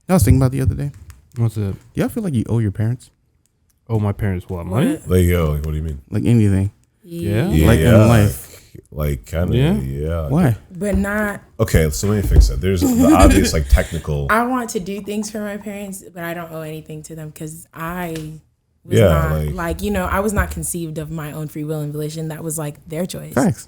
I was thinking about the other day. What's it? Y'all feel like you owe your parents? Oh, my parents what? Money? Like, yo, what do you mean? Like anything. Yeah. Like in life. Like, kind of, yeah. Why? But not. Okay, so let me fix that. There's the obvious, like, technical. I want to do things for my parents, but I don't owe anything to them because I was not, I was not conceived of my own free will and volition. That was, like, their choice. Facts.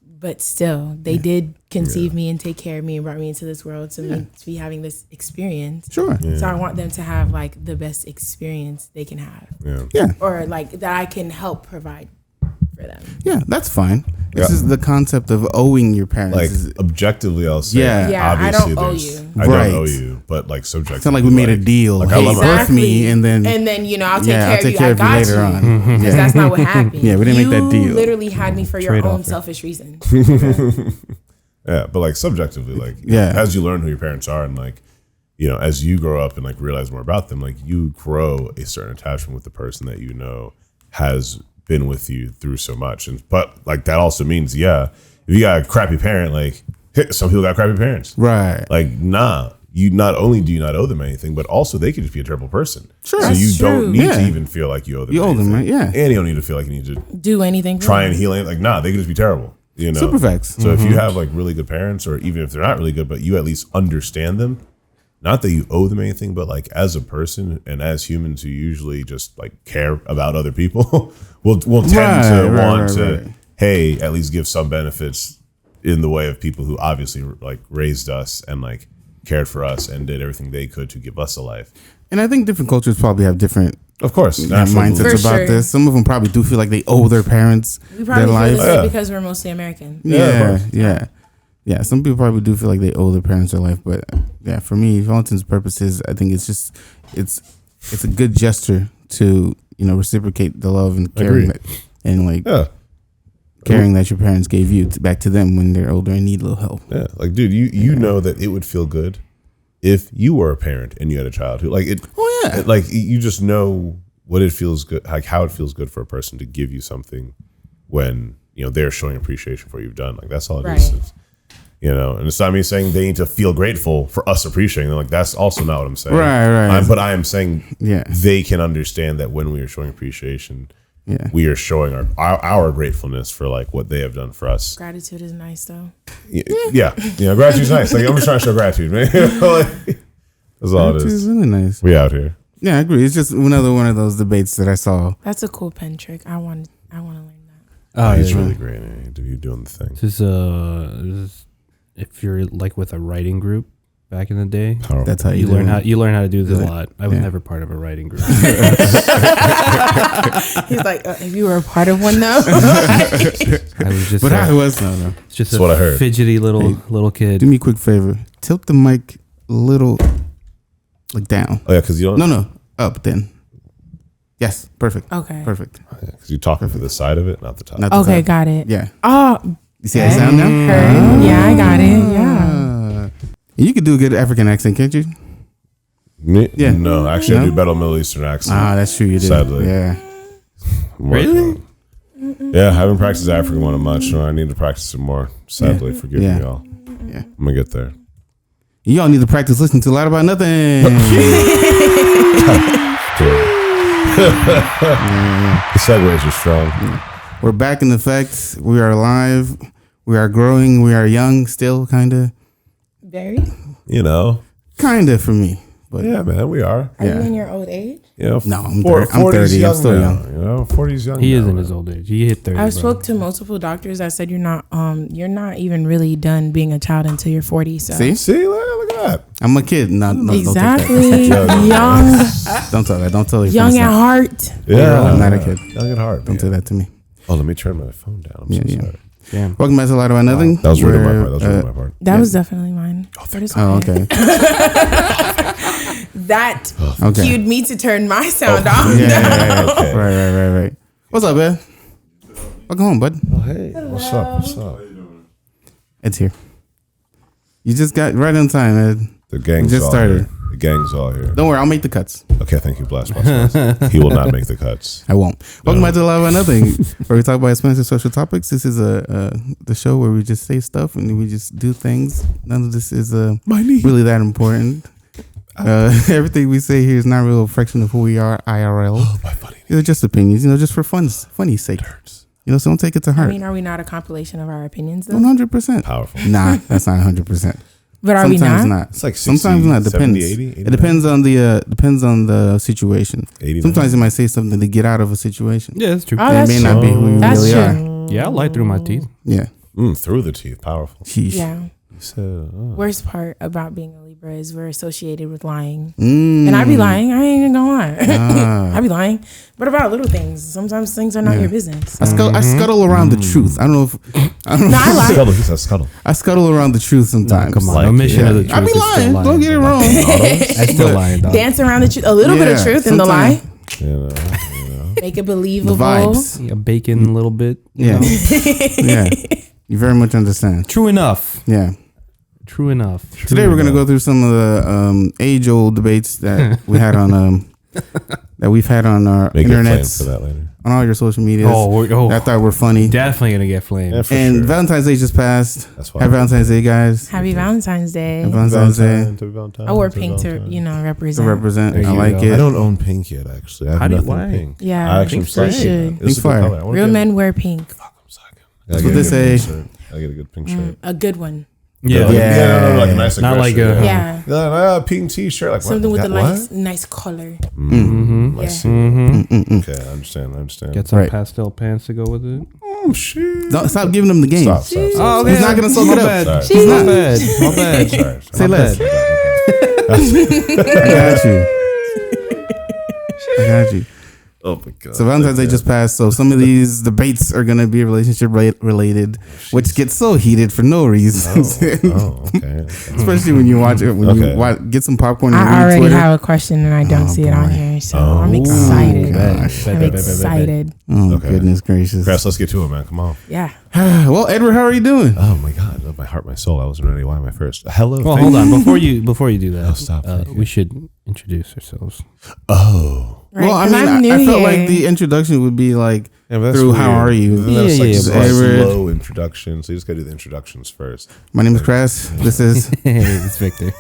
But still, they did conceive me and take care of me and brought me into this world to be having this experience. Sure. Yeah. So I want them to have, like, the best experience they can have. Yeah. Or, like, that I can help provide for them. Yeah, that's fine. This is the concept of owing your parents. Like, objectively, I'll say, I obviously, don't owe you. I don't owe you, but, like, subjectively. It's not like we made a deal. Like, hey, I love birth me, and then, I'll take care of you. later on. Because that's not what happened. Yeah, we didn't make that deal. You literally had me for your own selfish reason. Yeah, but, like, subjectively, like, as you learn who your parents are and, like, you know, as you grow up and, like, realize more about them, like, you grow a certain attachment with the person that you know has been with you through so much. But like, that also means, if you got a crappy parent, like, some people got crappy parents. Right. Like, you not only do you not owe them anything, but also they could just be a terrible person. Sure. So you don't need to even feel like you owe them anything. Right? Yeah. And you don't need to feel like you need to do anything. Try and heal anything. Like, they could just be terrible. You know? Super facts. So if you have, like, really good parents, or even if they're not really good, but you at least understand them, not that you owe them anything, but, like, as a person and as humans who usually just, like, care about other people, we'll tend to want to, hey, at least give some benefits in the way of people who obviously, like, raised us and, like, cared for us and did everything they could to give us a life. And I think different cultures probably have different, of course, mindsets about this. Some of them probably do feel like they owe their parents their life. Because we're mostly American. Yeah, some people probably do feel like they owe their parents their life, but yeah, for me, for all intents and purposes, I think it's just it's a good gesture to, you know, reciprocate the love and caring caring that your parents gave you back to them when they're older and need a little help. Yeah, like, dude, you know that it would feel good if you were a parent and you had a child who, like, like, you just know what it feels good, like how it feels good for a person to give you something when, you know, they're showing appreciation for what you've done. Like, that's all it is. You know, and it's not me saying they need to feel grateful for us appreciating them. Like, that's also not what I'm saying. Right. But I am saying they can understand that when we are showing appreciation, we are showing our gratefulness for, like, what they have done for us. Gratitude is nice, though. Yeah, gratitude's nice. Like, I'm just trying to show gratitude, man. Like, that's all it is. Really nice. We out here. Yeah, I agree. It's just another one of those debates that I saw. That's a cool pen trick. I want to learn that. Oh, he's really great. You're doing the thing. This is if you're, like, with a writing group back in the day. That's how you learn how to do this a lot. I was never part of a writing group. He's like, if you were a part of one, though. I was just. But I was no. It's just that's what I heard. Fidgety little kid. Do me a quick favor. Tilt the mic a little, like, down. Oh yeah, because you don't. No, up then. Yes, perfect. Okay, perfect. Because you're talking for the side of it, not the top. Okay, got it. Yeah. Oh. You see how I sound now? Yeah, I got it. Yeah. You could do a good African accent, can't you? Yeah. No, actually, I do better Middle Eastern accent. That's true. You do. Sadly. Yeah. Really? Yeah, I haven't practiced the African one much, so I need to practice it more. Sadly, forgive me, y'all. Yeah. I'm gonna get there. Y'all need to practice listening to a lot about nothing. The segues are strong. Yeah. We're back in effect. We are live. We are growing. We are young still, kind of. Very. You know. Kind of for me. But yeah, man, we are. Are you in your old age? You know, no, I'm 30. I'm still young. You know, 40's young. He is in his old age. He hit 30. I spoke to multiple doctors that said you're not even really done being a child until you're 40. So see, look at that. I'm a kid. No, exactly. Don't young. Don't tell that. Don't tell your young at heart. Yeah, I'm not a kid. Young at heart. Don't say that to me. Oh, let me turn my phone down. I'm so sorry. Damn. Welcome back to A Lot About Nothing. That was really my part. That was definitely mine. Oh, okay. That cued me to turn my sound off. Yeah. Okay. Right. What's up, man? Welcome home, bud. Oh, hey. What's up? It's here. You just got right on time, man. The gang's just started. Here. The gang's all here. Don't worry, I'll make the cuts. Okay, thank you, Blast. He will not make the cuts. I won't. Welcome back to A Lot About Nothing, where we talk about expensive social topics. This is the show where we just say stuff and we just do things. None of this is really that important. Everything we say here is not a real reflection of who we are IRL. Oh, my funny. They're just opinions, just for funny sake. It hurts. So don't take it to heart. I mean, are we not a compilation of our opinions, though? 100%. Powerful. Nah, that's not 100%. But are Sometimes we not? Not. It's like 60, sometimes not. Depends. 70, 80, it depends on the situation. 89. Sometimes you might say something to get out of a situation. Yeah, that's true. Oh, And that's it may true. not be who you That's really true. are. Yeah, I lie through my teeth. Yeah. Through the teeth. Powerful. Sheesh. Yeah. So, Worst part about being a Libra is we're associated with lying. And I be lying. I ain't even gonna lie. I be lying. But about little things. Sometimes things are not your business. I scuttle around the truth. I don't know if No, I lie. Scuttle. He says scuttle. I scuttle around the truth sometimes. Come on, Like, omission of the yeah. truth. I be is still lying. Don't get it wrong. I still lying, dog. Dance around the truth. A little bit of Yeah, truth in the lie. You Make it The believable. vibes. Yeah, bacon a little bit. Yeah. Yeah. You very much understand. True enough. Yeah. True enough. Today we're gonna go through some of the age-old debates that we had on that we've had on our Make a plan internets, for that later. on all your social medias. Oh, that I thought were funny. definitely gonna get flamed. Yeah, for And sure. Valentine's Day just passed. That's why. Happy Valentine's Day, guys. Happy Valentine's Day. Happy Valentine's Day. Valentine's, I wore pink to, To represent. represent. There I you like go. it. I don't own pink yet, actually. I have How do you- nothing why? pink. Yeah, I actually pink's am you saying should. that. It's a Pink good fire. color. I wanna Real get- men wear pink. Fuck, I'm sucking. That's what they say. I get a good pink shirt. A good one. Yeah. No, like a nice Not like aggressive, a- Yeah. pink t-shirt. Like Something what? with a What? nice color. Mm-hmm. I Yeah. see. Mm-hmm. Okay, I understand. Get some Right. pastel pants to go with it. Oh shit! Don't stop giving them the game. Stop. Oh, okay. He's not gonna soak My it up. bad. Sorry. My bad. My bad. Sorry. Say My less. bad. I got you. I got you. Oh my god. So Valentine's Day just passed. So some of these debates are gonna be relationship related, which gets so heated for no reason. Oh, okay. Especially when you watch it. When you get some popcorn. And I read already Twitter. have a question and I don't see it on here, so I'm excited. gosh. I'm excited. Oh Okay. goodness gracious. Chris, let's get to it, man. Come on. Yeah. Well, Edward, how are you doing? Oh my god, my heart, my soul. I wasn't ready. Why am I first? Hello. Well, thank hold on. you. Before you do that, Oh, stop. we should introduce ourselves. Oh. Right, Well, I 'cause mean, I'm I new felt here. like the introduction would be like Yeah, but that's through how weird. are you? That's Yeah, like yeah, a but- slow introduction. So you just gotta do the introductions first. My name is Crass. This is It's Victor.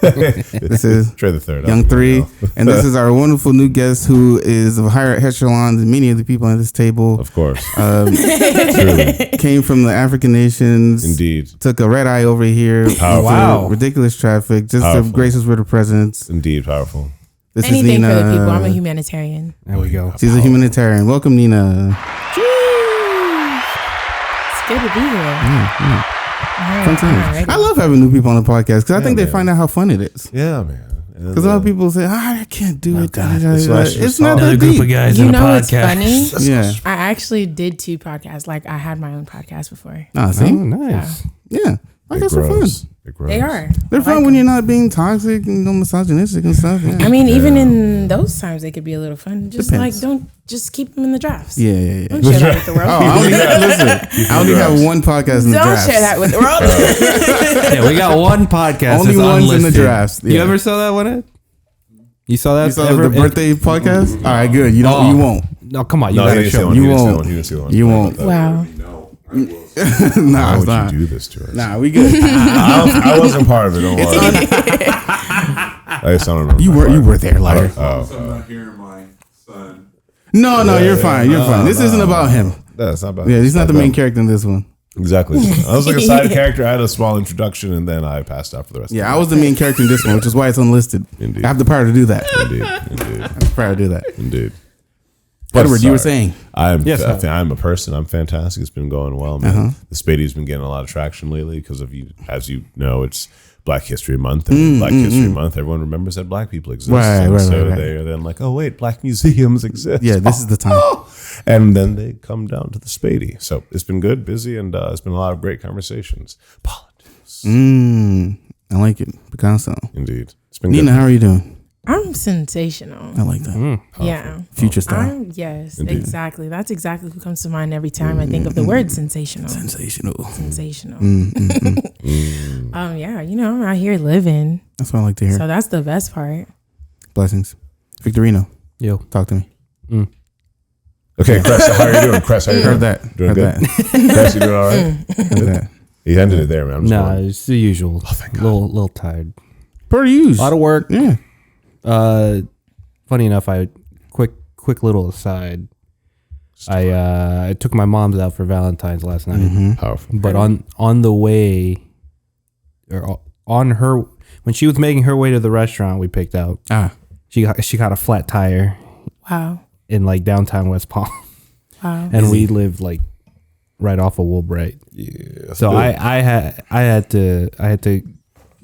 this is Try the third. Young up, Three, you know. and this is our wonderful new guest who is of higher echelon than many of the people at this table. Of course. Truly. Came from the African nations. Indeed. Took a red eye over here. Powerful. Wow. Ridiculous traffic. Just Powerful. to grace us with her presence. Indeed. Powerful. This Anything is Nina. for the people. I'm a humanitarian. There we go. She's a humanitarian. Welcome, Nina. It's good to be here. Fun times. I love having new people on the podcast because I think they man. find out how fun it is. Yeah, man. Because a lot of people say, I can't do it. That's why I should It's solve not Another that group deep. of guys You in a know what's podcast. funny? Yeah. I actually did 2 podcasts. Like I had my own podcast before. Ah, Oh, see? nice. Yeah. Podcasts are fun. It grows. They are. They're I fun like when them. you're not being toxic and misogynistic and stuff. Yeah. I mean, even in those times, they could be a little fun. Just Depends. don't just keep them in the drafts. Yeah. Don't share that with the world. Oh, I only I only have one podcast in the Don't drafts. share that with the world. Yeah, we got one podcast. Only that's one's in the unlisted. drafts. You Yeah. ever saw that one, Ed? You saw that? You saw ever? the birthday podcast? All right, good. You Oh. you won't. No, come on. You No, he gotta didn't see show one. me. You He didn't see won't. one. He didn't see one. You won't. Wow. Nah, Why it's would not. you do this to us? Nah, we good. I wasn't part of it. Don't worry. I just don't remember. You my were part. there, liar. I'm not hearing my son. No, you're fine. You're fine. This isn't about him. That's not bad. Yeah, he's not the main character in this one. Exactly. I was like a side character. I had a small introduction, and then I passed out for the rest. Yeah, I was the main character in this one, which is why it's unlisted. Indeed. I have the power to do that. I Indeed. have the power to do that. Indeed. Edward, you were Sorry. saying. I'm a person. I'm fantastic. It's been going well, man. The Spadey's been getting a lot of traction lately because of you. As you know, it's Black History Month, and Black History Month, everyone remembers that Black people exist. Right, And right, so right. they're then like, oh wait, Black museums exist. Yeah, this is the time. And then they come down to the Spadey. So it's been good, busy, and it's been a lot of great conversations. Politics, I like it. Picasso. indeed. It's been Nina, good. how are you doing? I'm sensational. I like that. Yeah. Future style. Yes, Indeed. exactly. That's exactly who comes to mind every time I think of the word sensational. Sensational. Sensational. Yeah, I'm out here living. That's what I like to hear. So that's the best part. Blessings. Victorino, Yo. talk to me. Okay, Chris, how are you doing? Chris, how are you doing? Heard that. Doing Heard good? that. Chris, you doing all right? Heard that. He ended it there, man. I'm just Nah, wondering. it's the usual. thank God. Little tired. Per use. A lot of work. Yeah. Funny enough, quick little aside. I took my mom's out for Valentine's last night. Mm-hmm. Powerful. But on the way, or on her, when she was making her way to the restaurant we picked out, she got a flat tire. Wow. In like downtown West Palm. Wow. And we live like right off of Woolbright. Yeah. So I had to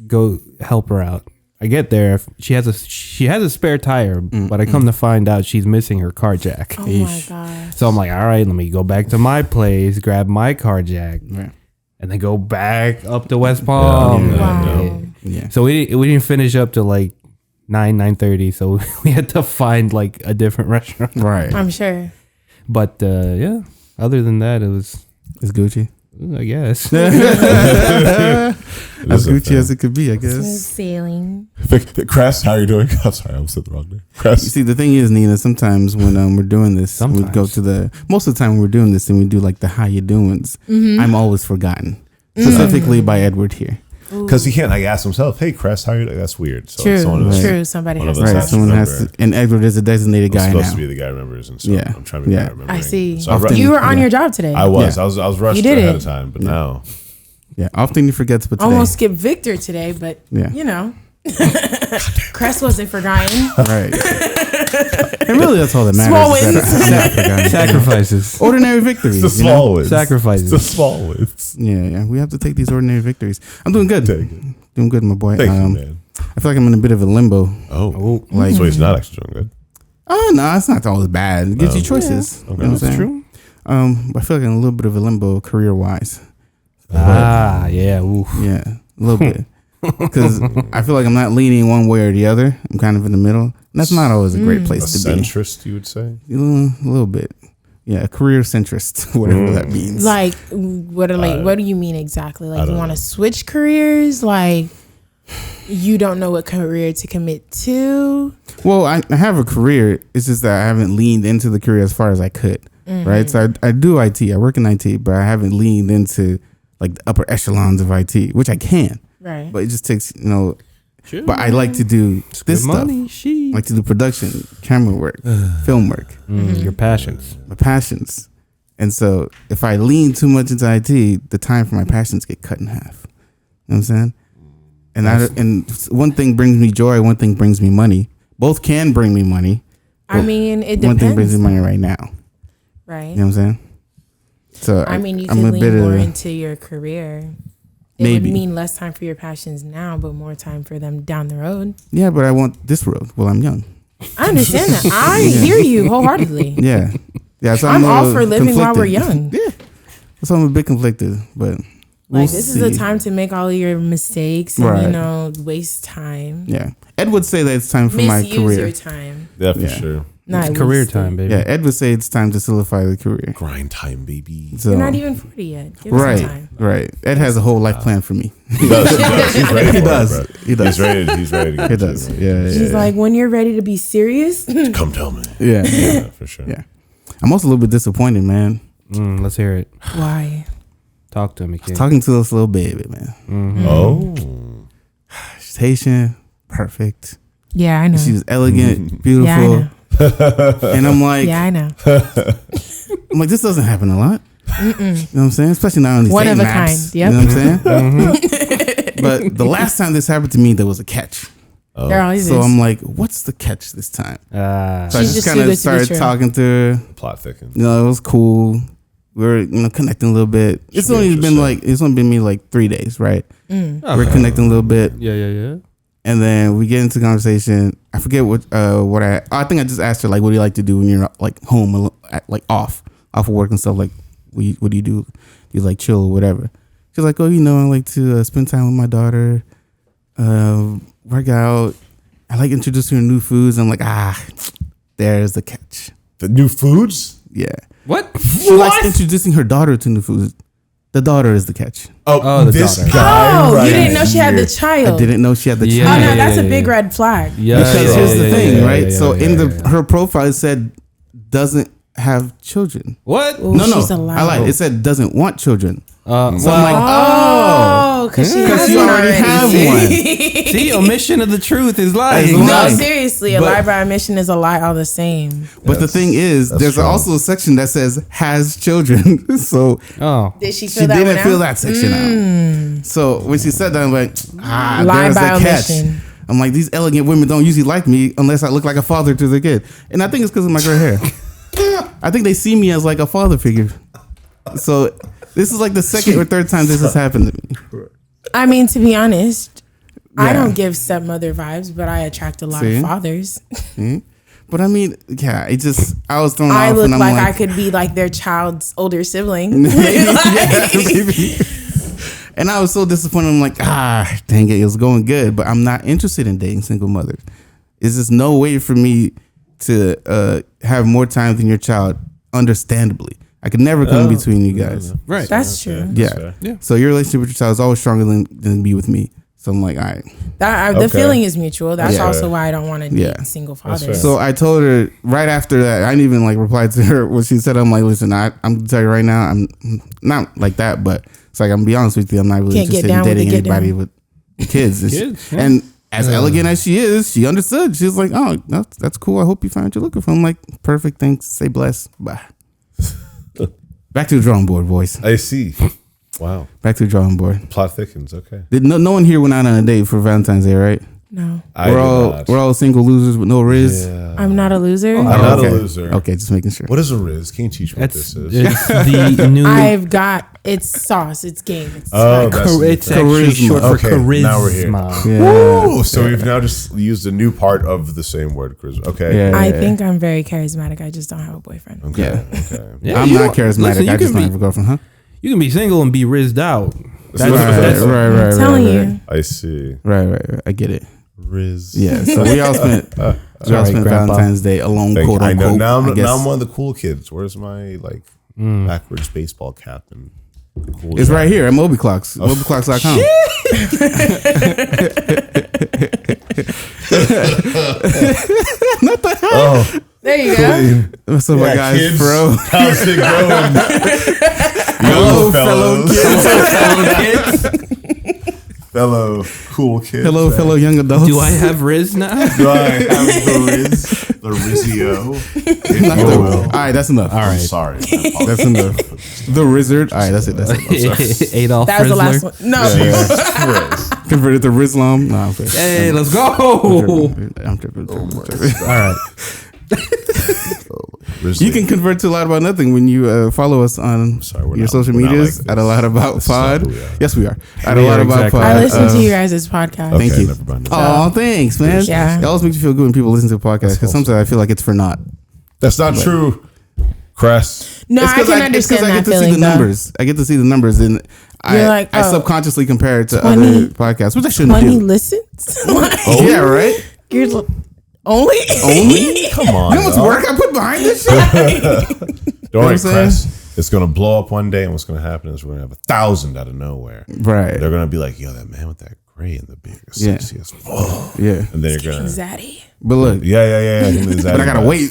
go help her out. I get there. She has a spare tire, but I come to find out she's missing her car jack. Oh my gosh. So I'm like, all right, let me go back to my place, grab my car jack, and then go back up to West Palm. Wow. Yeah. So we didn't finish up till like 9:30. So we had to find like a different restaurant. Right. I'm sure. But yeah, other than that, it's Gucci. I guess. As Gucci as it could be, I Smooth guess. sailing. Crest, how are you doing? I'm sorry, I said the wrong name. You Crest. see, the thing is, Nina, sometimes when we're doing this, we go to most of the time when we're doing this and we do like the how you doings, I'm always forgotten. Specifically by Edward here. Because he can't ask himself, hey, Crest, how are you doing? That's weird. So True. someone True. Somebody has to. Right. Someone has to, and Edward is a designated guy supposed now. to be the guy who remembers, and so Yeah. I'm trying to be the guy remembering. I see. So You were on your job today. I was. I was rushed You did ahead it. of time, but now. Yeah. Often he forgets, but today. Almost skipped Victor today, but you know. Crest wasn't forgotten. Right. And really, that's all that matters. Small is wins. that I forgot. Sacrifices. Ordinary victories. It's the small wins. Sacrifices. It's the small wins. Yeah. We have to take these ordinary victories. I'm doing good. Doing good, my boy. Thank you, man. I feel like I'm in a bit of a limbo. Oh. Like, So he's not actually doing good. oh no, it's not always bad. It gives you choices. Okay. You know what I'm That's saying? true. But I feel like I'm in a little bit of a limbo career wise. Yeah. Oof. Yeah, a little bit. Because I feel like I'm not leaning one way or the other. I'm kind of in the middle. And that's not always a great A place to be. centrist, you would say? A little bit. Yeah, a career centrist, whatever that means. Like, what do you mean exactly? Like, you want to switch careers? Like, you don't know what career to commit to? Well, I have a career. It's just that I haven't leaned into the career as far as I could. Right? So I do IT. I work in IT, but I haven't leaned into like the upper echelons of IT, which I can. Right. But it just takes, but I like to do this stuff. I like to do production, camera work, film work. Your passions. My passions. And so if I lean too much into IT, the time for my passions get cut in half. You know what I'm saying? And one thing brings me joy, one thing brings me money. Both can bring me money. I mean, it depends. One thing brings me money right now. Right. You know what I'm saying? So I mean, you can lean more into your career. It would mean less time for your passions now, but more time for them down the road. Yeah, but I want this road while I'm young. I understand that. I hear you wholeheartedly. Yeah. Yeah. So I'm all for living while we're young. Yeah. So I'm a bit conflicted, but this is the time to make all of your mistakes and, waste time. Yeah. Ed would say that it's time for my career. Misuse your time. Yeah, for sure. It's career time, baby. Yeah, Ed would say it's time to solidify the career. Grind time, baby. So, you're not even 40 yet. Give us some time. Right. Ed has a whole life plan for me. He does. He's ready. He does. He's ready to He does. Yeah. She's like, when you're ready to be serious, come tell me. Yeah, for sure. Yeah. I'm also a little bit disappointed, man. Let's hear it. Why? Talk to me, kid. Talking to this little baby, man. Mm-hmm. Oh. She's Haitian, perfect. Yeah, I know. She's elegant, beautiful. Yeah, I know. And I'm like, yeah, I know. I'm like, this doesn't happen a lot. You know what I'm saying? Especially now on these one dating of a apps. kind. Yep. You know what I'm saying? But the last time this happened to me, there was a catch. There always So is. I'm like, what's the catch this time? So I She's just just kind too good of to be started true. talking to her. Plot thickens. It was cool. We were, connecting a little bit. It's only been me like 3 days, right? We're connecting a little bit. Yeah. And then we get into conversation. I forget what I think I just asked her, like, what do you like to do when you're like home, like off of work and stuff? Like, what do you do? Do you like chill or whatever? She's like, oh, I like to spend time with my daughter, work out. I like introducing her to new foods. I'm like, there's the catch. The new foods? Yeah. What? She likes introducing her daughter to new foods. The daughter is the catch. Oh, the this daughter. guy. You didn't know she had the child. I didn't know she had the Yeah. child. Oh no, Yeah, that's a yeah, big yeah. red flag. Yeah. Because here's the thing, right? yeah, So yeah, in yeah. her profile, it said doesn't have children. What? Ooh, No, she's I allowed. lied. It said doesn't want children. So I'm like, oh, because you already have one. See, omission of the truth is lying. No, seriously, a lie by omission is a lie all the same. But the thing is, there's also a section that says has children. So did she feel that didn't fill that section out. So when she said that, I'm like, lie there's by a catch. omission. I'm like, these elegant women don't usually like me unless I look like a father to their kid. And I think it's because of my gray hair. I think they see me as like a father figure. So this is like the second or third time this has happened to me. I mean, to be honest, I don't give stepmother vibes, but I attract a lot of fathers. But I mean, yeah, I was thrown off. I look and I'm like I could be like their child's older sibling. Maybe. And I was so disappointed. I'm like, dang it was going good, but I'm not interested in dating single mothers. Is just no way for me to have more time than your child, understandably. I could never come between you guys. Right. That's true. Yeah. So your relationship with your child is always stronger than be with me. So I'm like, all right. The feeling is mutual. That's also why I don't want to date single fathers. So I told her right after that, I didn't even like reply to her what she said. I'm like, listen, I'm gonna tell you right now, I'm not like that, but it's like I'm gonna be honest with you, I'm not really interested in dating anybody with kids. And as elegant as she is, she understood. She was like, oh, that's cool. I hope you find what you're looking for. I'm like, perfect. Thanks. Say bless. Bye. Back to the drawing board, boys. I see. Wow. Back to the drawing board. Plot thickens. Okay. No one here went out on a date for Valentine's Day, right? No. We're all single losers with no riz. Yeah. I'm not a loser. I'm not a loser. Okay, just making sure. What is a riz? Can you teach me what this is? It's the new. It's sauce. It's game. It's it's actually short for charisma. Now we're here. Yeah. Woo! So we've now just used a new part of the same word, charisma. Okay. I think I'm very charismatic. I just don't have a boyfriend. Okay. Yeah, I'm not charismatic. I just don't have a girlfriend, huh? You can be single and be rizzed out. Right. I'm telling you. I see. Right. I get it. Riz. Yeah. So we all spent Valentine's Day alone, quote I unquote. know. Now I'm one of the cool kids. Where's my backwards baseball cap and cool it's right here at Moby Clocks. MobyClocks.com. What the hell? Oh. There you go. What's up, my guys, kids. bro? How's it going? Hello, fellow kids. Fellow cool kids. Hello, fellow young adults. Do I have Riz now? Do I have the Riz? The Rizzio? All right, that's enough. All right. I'm sorry. That's enough. The Wizard. All right, that's it. Adolf That was the last Frizzler. one. No. Jesus Christ. Converted to Rizlam. Nah, I'm kidding. Hey, let's go. I'm tripping. All right. You can convert to a lot about nothing when you follow us on your social medias at a lot about pod. Yes, we are at a lot about pod. I listen to you guys' podcast. Thank you. Never mind. Oh, thanks, man. Yeah. It always makes you feel good when people listen to a podcast because sometimes I feel like it's for naught. That's not true. Cress. No, I can understand that feeling. I get to see the numbers, and I subconsciously compare it to 20, other podcasts, which I shouldn't 20 do. listens? Yeah, right. You're only? Come on. You know how much work I put behind this shit? Don't worry, Cress. It's going to blow up one day, and what's going to happen is we're going to have 1,000 out of nowhere. Right. They're going to be like, yo, that man with that gray and the beard is sexy as fuck. Yeah. And then you're going to... Zaddy. But look. Yeah. But I got to wait.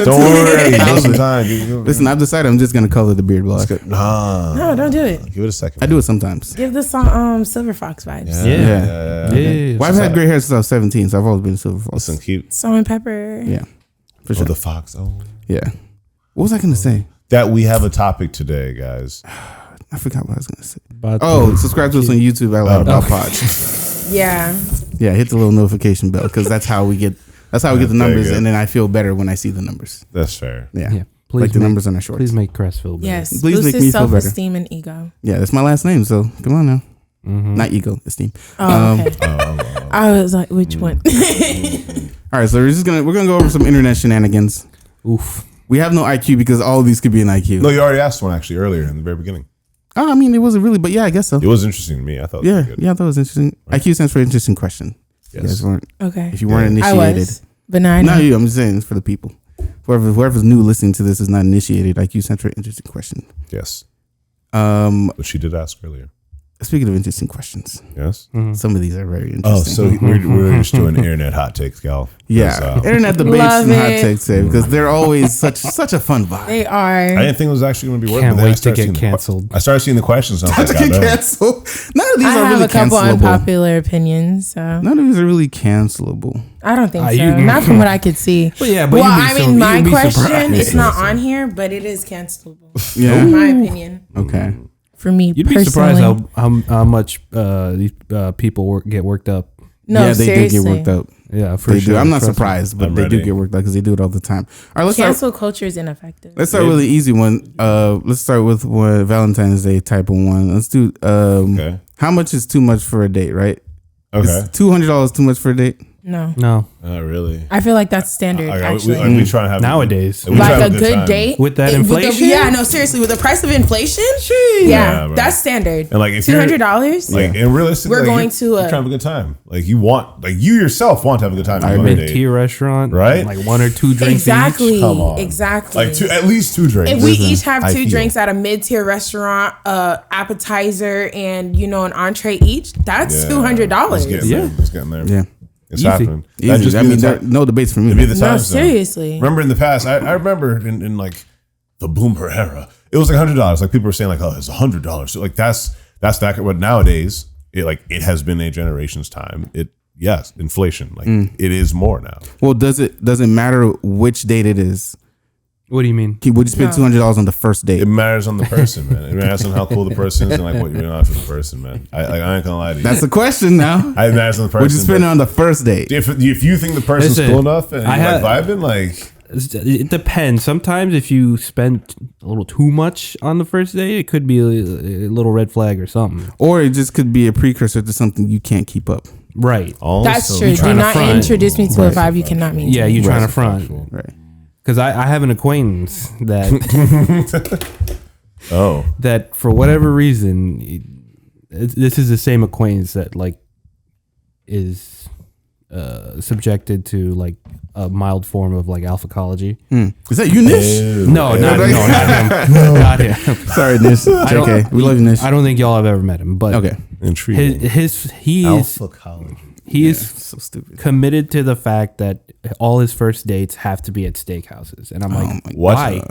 Don't worry. Give some time. Listen, I've decided I'm just going to color the beard black. No, don't do it. Give it a second. I do it sometimes. Give the song Silver Fox vibes. Yeah. Well, I've had gray hair since I was 17, so I've always been Silver Fox. Listen, cute. Salt and pepper. Yeah. For sure. The fox. Oh. Yeah. What was I going to say? That we have a topic today, guys. I forgot what I was going to say. Subscribe to us on YouTube at Loud About Pod. Yeah. Yeah, hit the little notification bell because that's how we get the numbers, and then I feel better when I see the numbers. That's fair. Yeah. Please like the numbers on our shorts. Please make Cress feel better. Yes. Please make me feel better. Self-esteem and ego. Yeah, that's my last name, so come on now. Not ego, esteem. Oh, okay. I was like, which one? All right, so we're gonna go over some internet shenanigans. Oof. We have no IQ because all of these could be an IQ. No, you already asked one actually earlier in the very beginning. Oh, I mean, it wasn't really, but yeah, I guess so. It was interesting to me. I thought. Yeah, I thought it was interesting. Right. IQ stands for interesting question. Yes. Okay. If you weren't initiated, I was, but now I know. Not you. I'm just saying it's for the people. Whoever's new listening to this is not initiated. IQ stands for interesting question. Yes. But she did ask earlier. speaking of interesting questions, Yes. some of these are very interesting. Oh, so we're just doing internet hot takes, gal. Yeah, internet debates Love and hot it. takes because they're always such a fun vibe. They are. I didn't think it was actually going to be worth it. Can't but then I wait to started get seeing canceled. I started seeing the questions. And I was To like, get God damn. canceled. None of these I are have really a couple cancelable. unpopular opinions, so None of these are really cancelable. I don't think so. you- Not from what I could see. But yeah, but well, you'd be I mean, my you'd be question surprised. it's not on here, but it is cancelable. Yeah. In my opinion, Okay. for me You'd be personally. surprised how much these people get worked up. No, yeah, they seriously. do get worked up. Yeah, for They sure. do. I'm not Trust me. surprised, but I'm they do ready. get worked out because they do it all the time. All right, let's start. Cancel culture is ineffective. Let's start with the easy one. Let's start with what Valentine's Day type of one. Let's do. Okay. How much is too much for a date? Right? Okay. Is $200 too much for a date? No, No, Not really. I feel like that's standard. Actually, We try to have nowadays we try to like have a good time. date with that with the- inflation. yeah, no, seriously, with the price of inflation, Yeah, yeah, bro. that's standard. And like if you're $200. like and realistically, We're like, going you're, to you're a- trying to have a good time. Like you yourself want to have a good time. I on a admit, date. Mid-tier restaurant, Right? Like 1 or 2 drinks Exactly, each. Come on. exactly. Like at least 2 drinks. If we each have I 2 feel. drinks at a mid-tier restaurant, appetizer, and an entree each, that's Yeah. $200. It's getting there. It's getting there. Yeah. It's Easy. happening. That'd Easy. just I be mean, the there, time. no debates for me. It'd be the No, time zone. seriously. Remember in the past, I remember in like the boomer era, it was like $100. Like people were saying like, oh, it's $100. So like that's that. But nowadays, it has been a generation's time. Yes, inflation. Like it is more now. Well, does it matter which date it is? What do you mean? Would you spend $200 on the first date? It matters on the person, man. It matters on how cool the person is and like what you're doing for the person, man. I ain't gonna lie to you. That's the question now. It matters on the person. Would you spend it on the first date? if you think the person's Listen, cool enough and I you're had- like vibing, like It depends. Sometimes if you spend a little too much on the first date, it could be a little red flag or something. Or it just could be a precursor to something you can't keep up. Right. That's true. Do trying to not front. introduce me to a vibe you cannot mean. Yeah, you're trying to front. Right. Because I have an acquaintance that oh, that for whatever reason, this is the same acquaintance that like is subjected to like a mild form of like alphacology. Is that you, Nish? No, not him. Not him. Sorry, Nish. It's don't- okay. We love you, Nish. I don't think y'all have ever met him, but Okay. intriguing. he is So stupid. committed to the fact that all his first dates have to be at steakhouses, and I'm like, What? why?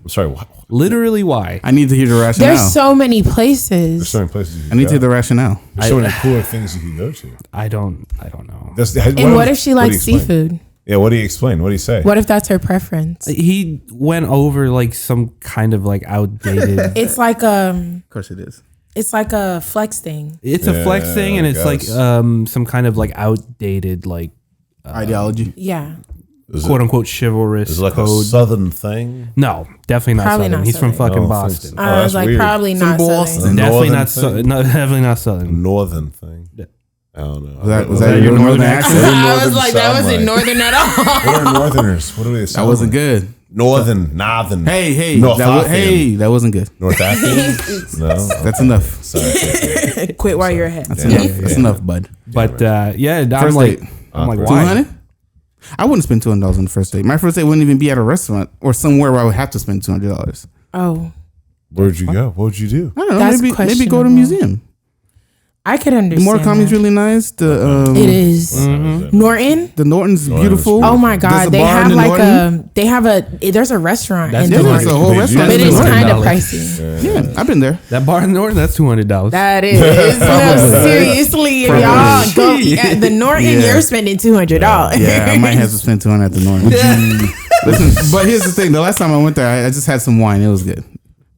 I'm sorry. What? Literally, why? I need to hear the rationale. There's so many There's places. so many places. You I can need go. to hear the rationale. There's so many cooler things you can go to. I don't know. And what if she likes seafood? Yeah, what do you explain? What do you say? What if that's her preference? He went over like some kind of like outdated. It's like Of course it is. it's like a flex thing. It's a flex Yeah, thing, and I it's like guess. some kind of like outdated like Ideology. Yeah. Is quote it, unquote chivalrous is it like a code. southern thing? No, definitely not Probably southern. not He's from Southern. fucking Oh, Boston. thanks. I was that's like, weird. probably Some not Boston. Southern. Definitely northern not. thing? No, definitely not southern. Northern thing. I don't know. Was that your northern accent? I was like, that wasn't northern at all. What are northerners? What do they That sound wasn't like? good. Northern. Hey, North that wasn't good. Northathian? No. That's enough. Sorry. Quit while you're ahead. That's enough. That's enough, bud. But yeah, I'm First like, date. I'm like, Awkward. why? 200? I wouldn't spend $200 on the first date. My first date wouldn't even be at a restaurant or somewhere where I would have to spend $200. Oh, Where'd you go? What would you do? I don't know. That's Maybe go to a questionable. museum. I could The understand. Murakami's that. really nice. The It is. Mm-hmm. Norton. the Norton's beautiful. Oh my There's God, a they bar in have the like Norton. there's a restaurant That's in Yeah, the there's a Norton, whole They do. restaurant. but in it's the Norton. kind of $200. pricey. Yeah, I've been there. That bar in Norton, that's $200. That is. No, seriously, if y'all go at the Norton, Yeah. you're spending $200. Yeah, I might have to spend 200 at the Norton. Listen, but here's the thing. The last time I went there, I just had some wine. It was good.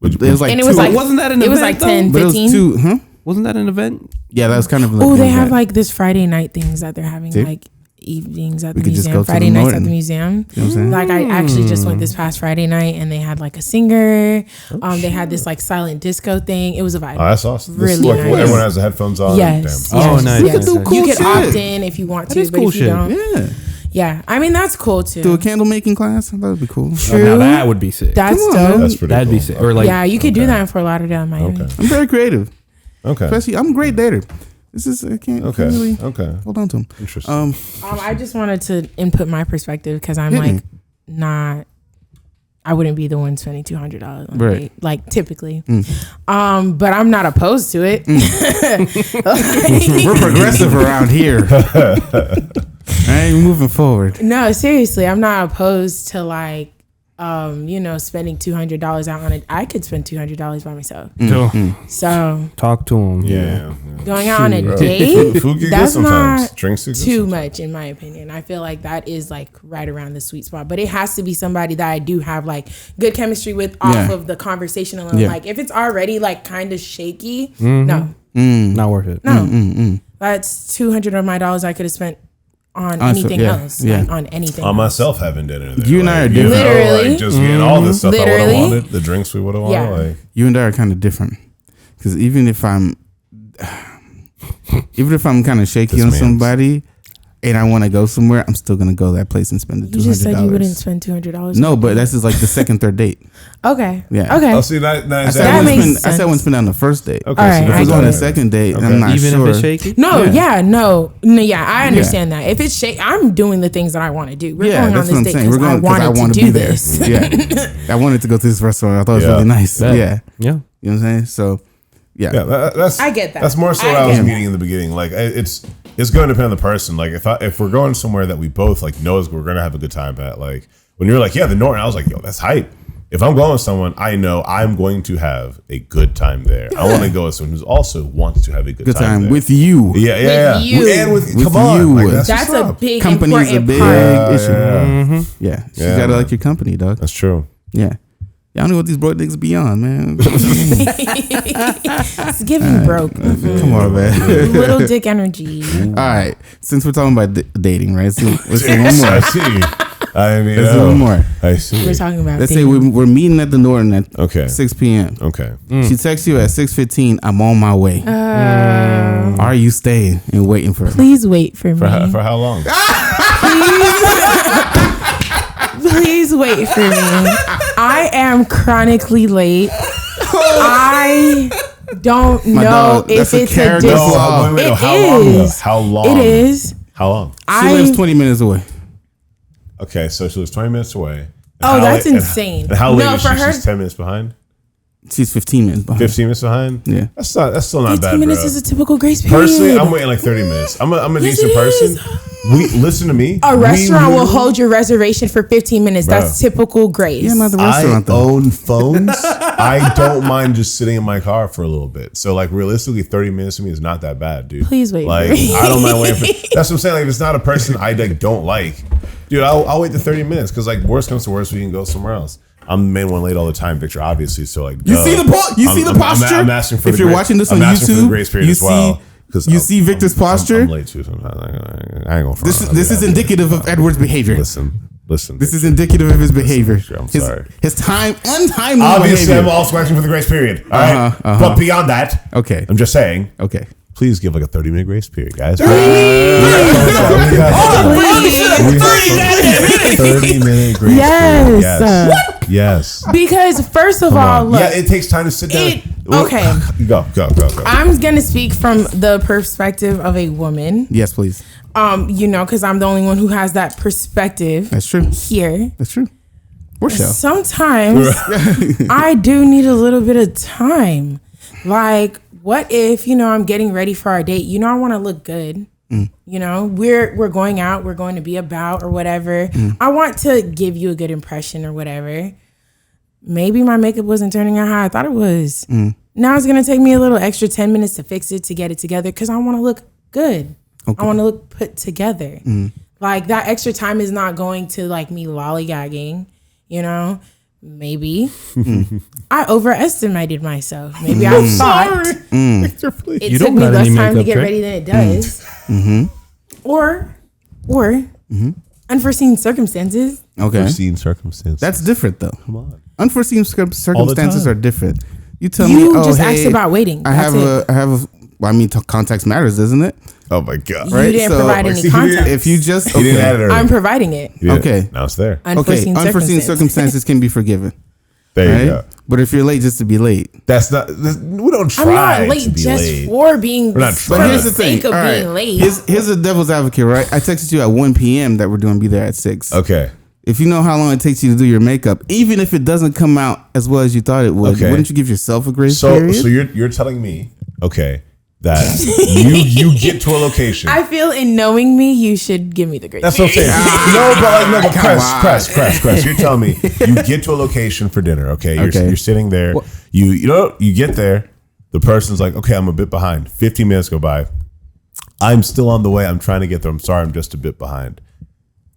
It was like And it was two- like Wasn't that an it was event, like 10, but it was 15. two, huh? Wasn't that an event? Yeah, that was kind of like Oh, they an have event. like this Friday night things that they're having, See? like evenings at We the could just museum, go to Friday the nights Norton. at the museum. You know what I'm saying? Like I actually just went this past Friday night, and they had like a singer. They had this like silent disco thing. It was a vibe. Oh, that's awesome. This is Really like nice. everyone has the headphones on. Yes. Damn. Oh, yes, nice. yes. You could do cool You could shit. opt in if you want That to, is but cool if you shit. don't, Yeah. yeah. I mean that's cool too. Do a candle making class. That would be cool. Now True. that would be sick. That's Come on, dope. That's pretty That'd cool. be sick. Or like, Yeah, you could do Okay. that in Fort Lauderdale, Miami. Okay. I'm very creative. Okay. Especially, I'm a great dater. This is I can't Okay. really Okay. hold on to him. Interesting. I just wanted to input my perspective because I'm Hit me. like not I wouldn't be the one spending $200 on a Right. date, like typically. But I'm not opposed to it. We're progressive around here. All right, moving forward. No, seriously, I'm not opposed to like, spending $200 out on it. I could spend $200 by myself. So Talk to him. Yeah. going out on a Bro. date, Food get good that's sometimes. not Drinks get good too sometimes. much in my opinion. I feel like that is like right around the sweet spot. But it has to be somebody that I do have like good chemistry with off of the conversation alone. Yeah. Like if it's already like kind of shaky, no. Not worth it. No. That's $200 of my dollars I could have spent on anything else. Yeah. Like, on anything On else. myself having dinner there. You and I are different. Literally. Like, just getting all this stuff I would have Literally. wanted. The drinks we would have wanted. Yeah. Like, You and I are kind of different. Because even if I'm kind of shaky This on man's- somebody and I want to go somewhere, I'm still gonna go to that place and spend the $200. You just said you wouldn't spend $200. No, but that's just like the second, third date. Okay. Yeah. Okay. oh, see, that I is said I That wouldn't makes spend. I said I wouldn't spend it on the first date. Okay, All right, If I it's get on the it. second date, Okay. I'm not Even sure. if it's shaky? No, Yeah. yeah, I understand that. If it's I'm doing the things that I want to do. We're Yeah, going on that's this what I'm date saying. We're because I going because I wanted want to to do be there. this. Yeah, I wanted to go to this restaurant. I thought it was Yeah. really nice. Bet. Yeah, Yeah. you know what I'm saying. So, yeah, that's I get that. That's more so I what I was get meaning in the beginning. Like it's going to depend on the person. Like if we're going somewhere that we both like knows we're going to have a good time at. Like when you're like, yeah, the Norton, I was like, yo, that's hype. If I'm going with someone, I know I'm going to have a good time there. I want to go with someone who also wants to have a good time there. with you. Yeah. With you. And with With come on. you. Like, that's That's what's a up. big Company's a important big part. issue. Yeah. Yeah, she's Yeah, gotta man. like your company, dog. That's true. Yeah. Y'all know what these broke niggas be on, man. It's giving broke. Come on, man. Little dick energy. All right. Since we're talking about dating, right? So let's do one I more. see. I mean, Let's do one more. I see. We're talking about Let's say dating. we're meeting at the Norton at Okay. 6 p.m. Okay. She texts you at 6:15. I'm on my way. Are you staying and waiting for her? Please wait for me. For how long? Please wait for me. I am chronically late. I don't My know dog, if that's a it's a character distance. flaw. wait, It how long? Though? is. How long? It is. How long? She lives 20 minutes away. Okay, so she was 20 minutes away. And Oh, how that's late- insane. And how late No, is for she? her- She's 10 minutes behind? She's 15 minutes behind. 15 minutes behind? Yeah. That's still not 15 bad, minutes bro. is a typical grace period. Personally, I'm waiting like 30 minutes. I'm a Yes, decent it person. is. We listen to me. A restaurant will literally- hold your reservation for 15 minutes. Bro. That's typical grace. Yeah, not the I restaurant though. own phones. I don't mind just sitting in my car for a little bit. So like realistically, 30 minutes to me is not that bad, dude. Please wait Like for me. I don't mind waiting for. That's what I'm saying. Like if it's not a person I like don't like, dude, I'll wait the 30 minutes because like worst comes to worst, we can go somewhere else. I'm the main one late all the time, Victor. Obviously, so like You duh. see the posture? I'm asking for if the you're grace- watching this on I'm asking for the YouTube, grace period you as well. see 'Cause you I'm- see Victor's posture. I'm late too sometimes. I ain't gonna front. This is indicative of Edward's behavior. Listen. This is indicative of his behavior. I'm his, sorry. His untimely Obviously, behavior. I'm also asking for the grace period. All right, but beyond that, Okay. I'm just saying. Okay. Please give like a 30-minute grace period, guys. 30-minute grace Yes. period. Yes. Because first of all, look, Yeah, it takes time to sit down. okay. Go. I'm gonna speak from the perspective of a woman. Yes, please. Because I'm the only one who has that perspective That's true. here. That's true. We're shell. Sometimes I do need a little bit of time. Like, what if, I'm getting ready for our date? I want to look good. We're going out, we're going to be about or whatever. I want to give you a good impression or whatever. Maybe my makeup wasn't turning out how I thought it was. Now it's going to take me a little extra 10 minutes to fix it, to get it together, because I want to look good. Okay. I want to look put together. Like, that extra time is not going to like me lollygagging, Maybe I overestimated myself. Maybe I thought it You took don't me got less any time to makeup, get Trey. ready than it does. Or unforeseen circumstances. Okay. Foreseen circumstances. That's different though. Come on. Unforeseen circumstances time. are different. You tell You me, oh, just hey, asked about waiting. I That's have it. context matters, doesn't it? Oh my god. You right, didn't so, provide like, any see, context. If you just He didn't add it earlier. I'm providing it. He did. Okay. Now it's there. Unforeseen circumstances. circumstances can be forgiven. There you Right? go. But if you're late just to be late, We don't try I'm not to late be just late. for being. We're not for trying. but here's the sake thing. of All being right. late. Here's a devil's advocate, right? I texted you at 1 p.m. that we're doing be there at 6. Okay. if you know how long it takes you to do your makeup, even if it doesn't come out as well as you thought it would, wouldn't you give yourself a grace period? So you're telling me, okay, that you get to a location. I feel in knowing me, you should give me the grace. That's what I'm saying. But Crest. You're telling me you get to a location for dinner. Okay, you're sitting there. You get there. The person's like, okay, I'm a bit behind. 15 minutes go by. I'm still on the way. I'm trying to get there. I'm sorry, I'm just a bit behind.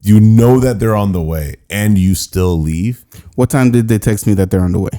You know that they're on the way, and you still leave. What time did they text me that they're on the way?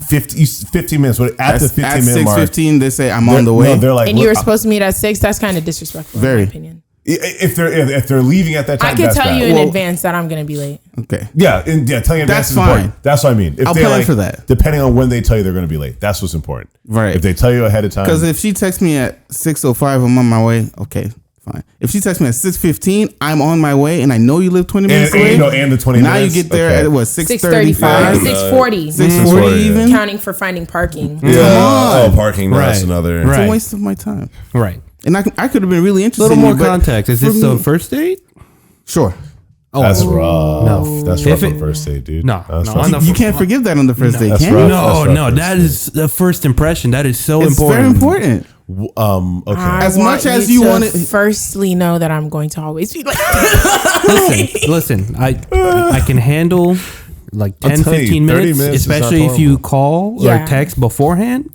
15 minutes. At the 15-minute mark. At 6:15, they say I'm on the way. No, they're like, and you were supposed to meet at 6. That's kind of disrespectful, in my opinion. If they're leaving at that time, I can tell you in advance that I'm going to be late. Okay. Yeah, tell you in advance. That's is fine. important. That's what I mean. If I'll they plan for that. Depending on when they tell you they're going to be late, that's what's important. Right. If they tell you ahead of time. Because if she texts me at 6:05, I'm on my way. Okay, fine. If she texts me at 6:15, I'm on my way, and I know you live 20 minutes away. And the 20 now minutes. you get there at what 6:35, 6:40, 6:40 even. counting for finding parking. Yeah. Parking. That's another. It's a waste of my time. Right. And I could have been really interested. A little in more you, but context. Is this the first date? Sure. Oh, That's rough. No. That's rough on the first date, dude. No. That's No, rough. on the You can't forgive that on the first date, That's can rough. you? No, That's no, rough that is the first impression. That is so It's important. very important. Okay. As much as you want to firstly know that I'm going to always be late. Listen, I can handle like 10, I'll tell you, 15 30 minutes, minutes is especially not if you call Yeah. or text beforehand.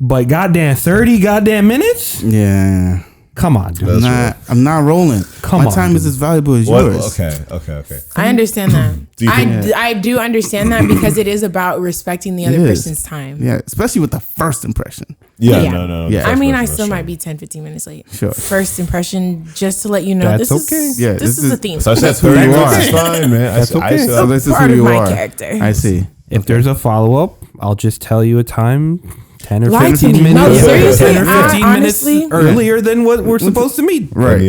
But goddamn 30 goddamn minutes? Yeah. Come on, dude. I'm not rolling. Come My on, time is dude. as valuable as What? yours. Okay. I understand that. you think- I do understand that because it is about respecting the other It is. person's time. Yeah, especially with the first impression. Yeah. Yeah. No. Yeah. I mean, I First still person, might be 10, 15 minutes late. Sure. First impression, just to let you know, That's this okay. is Yeah, this is the theme. So I said That's who 30 you minutes are. is fine, man. That's okay. So this is part who of you my are. character. I see. If there's a follow up, I'll just tell you a time 10 or Lie to 15 me. minutes. No, seriously, 10 or 15 I minutes honestly- earlier than what we're supposed to meet. Right. And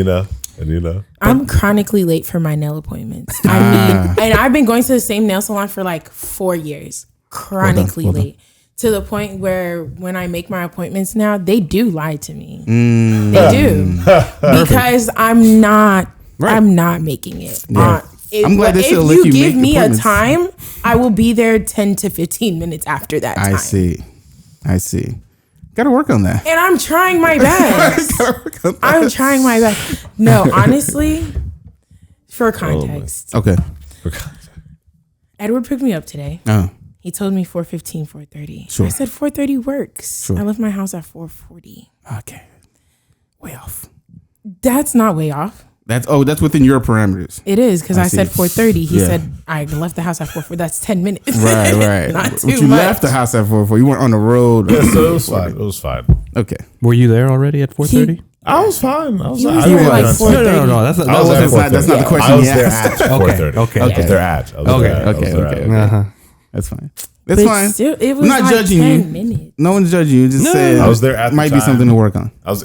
you know. I'm chronically late for my nail appointments. I mean, and I've been going to the same nail salon for like 4 years. Chronically Well done. late. To the point where when I make my appointments now, they do lie to me. Mm. They do. Because I'm not making it. I'm glad they if still let you you give make me a appointments. time, I will be there 10 to 15 minutes after that time. I see. Got to work on that. And I'm trying my best. I'm trying my best. No, honestly, for context, Okay. Edward picked me up today. Oh, He told me 4:15, 4:30. Sure. I said 4:30 works. Sure. I left my house at 4:40. okay. Way off. That's not way off. That's within your parameters. It is because I I said see. 4:30. He Yeah. said I left the house at 4:40. That's 10 minutes. Right. Not But too you much. left the house at 4:04. You weren't on the road. Yeah, so it was fine. Okay. Were you there already at 4:30? I was fine. I was He was I there was like on 4:30. time. No. That's not I was there at wasn't. that's not the 4:30. question I was he there asked. at 4:30. Okay. I was there at. I was Okay. there at. I was there Okay. at. Uh-huh. That's fine. That's But fine. still, it was I'm not like judging 10 you. minutes. No one's judging you. Just No. said I was there at the might be time. something to work on. I was.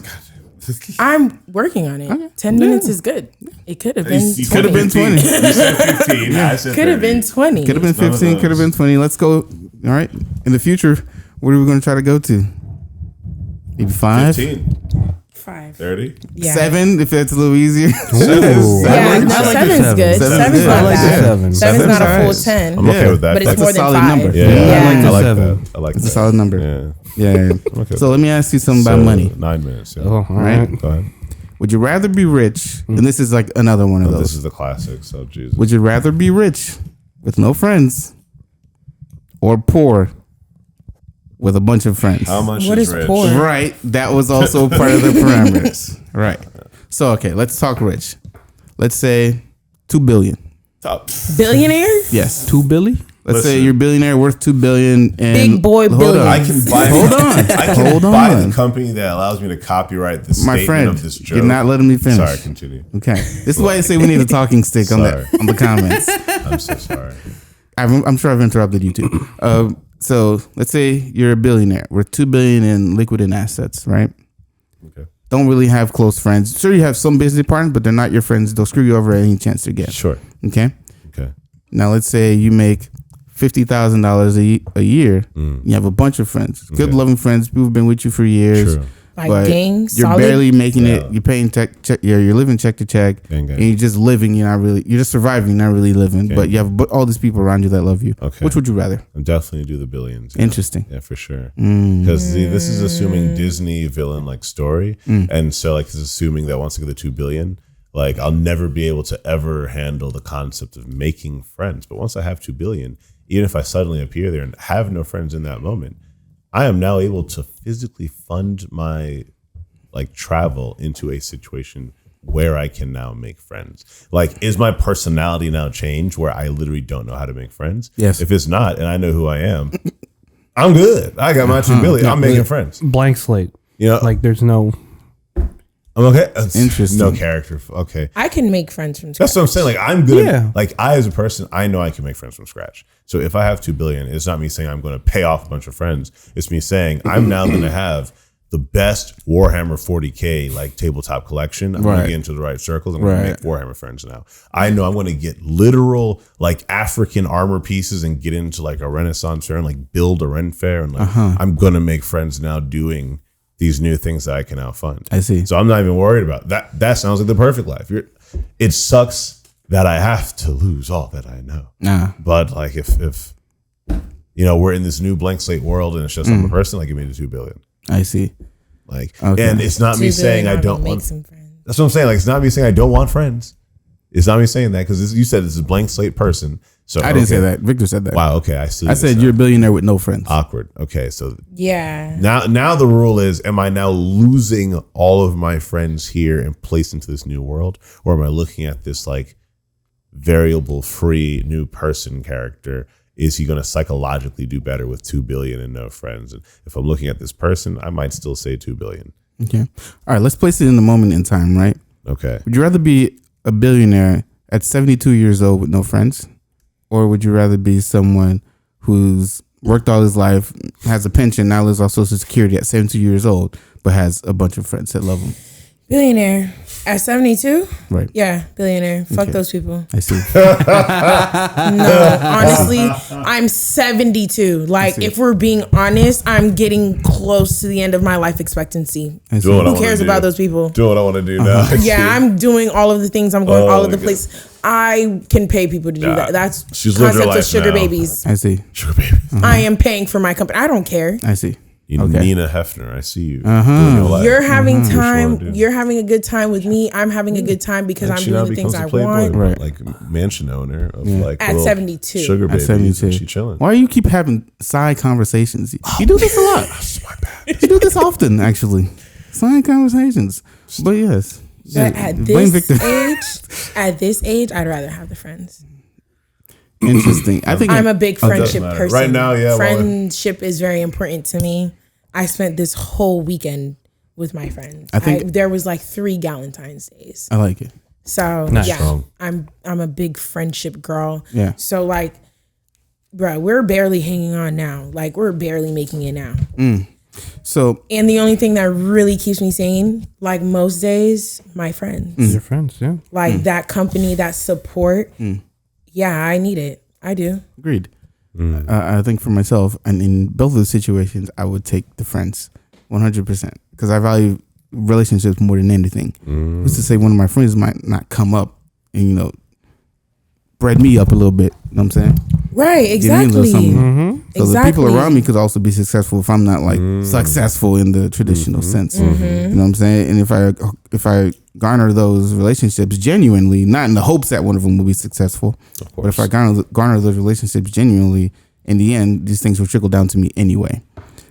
I'm working on it. 10 minutes is good. It could have been 20. Could have been 20. You said 15. I said Could have 30. been 20. Could have been 15. Could have been 20. Let's go. All right. In the future, what are we going to try to go to? Maybe 5? 15. 5. 30. Yeah. 7, if that's a little easier. Ooh. Yeah, I no, like the 7's seven. good. Seven's 7's good. not I like the bad. seven. 7's not a full Seven's 10. I'm okay with that. But it's That's more a than solid 5. number. Yeah, Yeah. I like Seven. that. I like It's that. a solid number. Yeah. Yeah. Okay. So let me ask you something about money. 9 minutes. Yeah. Oh, all right. Go ahead. Would you rather be rich? And this is like another one of This those. is the classic. So Jesus. Would you rather be rich with no friends or poor with a bunch of friends? How much What is is rich? poor? Right. That was also part of the parameters. Right. So, okay, let's talk rich. Let's say 2 billion. Top. Billionaire? Yes. 2 Billy? Let's say Listen. you're a billionaire worth 2 billion and Big boy hold billion. on. I can buy. Hold on. I can Hold buy on. the company that allows me to copyright the My statement friend, of this joke. you're not letting me finish. Sorry, continue. Okay. This is why I say we need a talking stick on Sorry. the comments. I'm so sorry. I'm sure I've interrupted you too. So let's say you're a billionaire worth 2 billion in liquid and assets, right? Okay. Don't really have close friends. Sure, you have some business partners, but they're not your friends. They'll screw you over at any chance they get. Sure. Okay. Okay. Now let's say you make $50,000 a year. You have a bunch of friends, good, Okay. loving friends. People have been with you for years. Sure. Like, but gang, you're solid. barely making it. You're paying you're living check to check, Gang. and you're just living. You're just surviving, not really living. But you have all these people around you that love you. Okay. Which would you rather? I'm definitely do the billions. Interesting. Yeah, for sure. Because this is assuming Disney villain like story, and so like it's assuming that once I get the 2 billion, like I'll never be able to ever handle the concept of making friends. But once I have 2 billion, even if I suddenly appear there and have no friends in that moment, I am now able to physically fund my like travel into a situation where I can now make friends. Like, is my personality now changed where I literally don't know how to make friends? Yes. If it's not, and I know who I am, I'm good. I got my 2 billion. I'm making friends. Blank slate. You know, Like there's no. I'm okay. Interesting. No character. Okay. I can make friends from scratch. That's what I'm saying. Like, I'm good. Yeah. Like, I, as a person, I know I can make friends from scratch. So if I have 2 billion, it's not me saying I'm going to pay off a bunch of friends. It's me saying I'm now going to have the best Warhammer 40K like tabletop collection. I'm going to get into the right circles. I'm going to make Warhammer friends now. I know I'm going to get literal like African armor pieces and get into like a Renaissance fair and like build a Ren fair. And like, I'm going to make friends now doing these new things that I can now fund. I see. So I'm not even worried about that. That sounds like the perfect life. It sucks that I have to lose all that I know. Nah. But like if we're in this new blank slate world and it's just I'm a person, like give me the 2 billion. I see. Like, Okay. and it's not me saying I don't make want. some friends. That's what I'm saying. Like, it's not me saying I don't want friends. It's not me saying that because you said this is a blank slate person. So I didn't say that. Victor said that. Wow. Okay, I see. I said you're a billionaire with no friends. awkward. Okay, so Yeah. now the rule is: am I now losing all of my friends here and placed into this new world, or am I looking at this like variable free new person character? Is he going to psychologically do better with 2 billion and no friends? And if I'm looking at this person, I might still say 2 billion. Okay. All right. Let's place it in the moment in time, right? Okay. Would you rather be a billionaire at 72 years old with no friends? Or would you rather be someone who's worked all his life, has a pension, now lives off Social Security at 72 years old, but has a bunch of friends that love him? Billionaire at 72? Right. Yeah, billionaire. Fuck Okay. those people. I see. No, honestly, I'm 72. Like, if we're being honest, I'm getting close to the end of my life expectancy. I see. Doing what I Who wanna cares do. about those people? Doing what I want to do now. Yeah, I'm doing all of the things. I'm going Oh all of my the places. I can pay people to do Nah. that. That's She's lived her concept of life sugar now. babies. I see. Sugar baby. I am paying for my company. I don't care. I see. You Okay. Nina Hefner, I see you. Doing your life. You're having sure I time. do. You're having a good time with me. I'm having a good time because Like, I'm she now doing the things becomes I a Playboy, want. Right. like mansion owner of like At little 72. sugar At babies. 72. And she chilling. Why do you keep having side conversations? You do this a lot. That's my bad. You do this often, actually. Side conversations. But yes. But at Blame this Victor. age, I'd rather have the friends. Interesting. I think I'm a big friendship matter. person. Right now, yeah, well- friendship is very important to me. I spent this whole weekend with my friends. I think- there was like 3 Valentine's days. I like it. So Nice. yeah, Strong. I'm a big friendship girl. Yeah. So like, bro, we're barely hanging on now. Like we're barely making it now. So And the only thing that really keeps me sane, like most days, my friends. Your friends, yeah. Like that company, that support. Yeah, I need it. I do. agreed. I think for myself, and in both of the situations, I would take the friends 100% because I value relationships more than anything. Who's to say one of my friends might not come up and, bread me up a little bit. You know what I'm saying? Right, Give me a little exactly. something. So the Exactly. people around me could also be successful if I'm not like successful in the traditional sense. You know what I'm saying? And if I garner those relationships genuinely, not in the hopes that one of them will be successful, but if I garner those relationships genuinely, in the end, these things will trickle down to me anyway.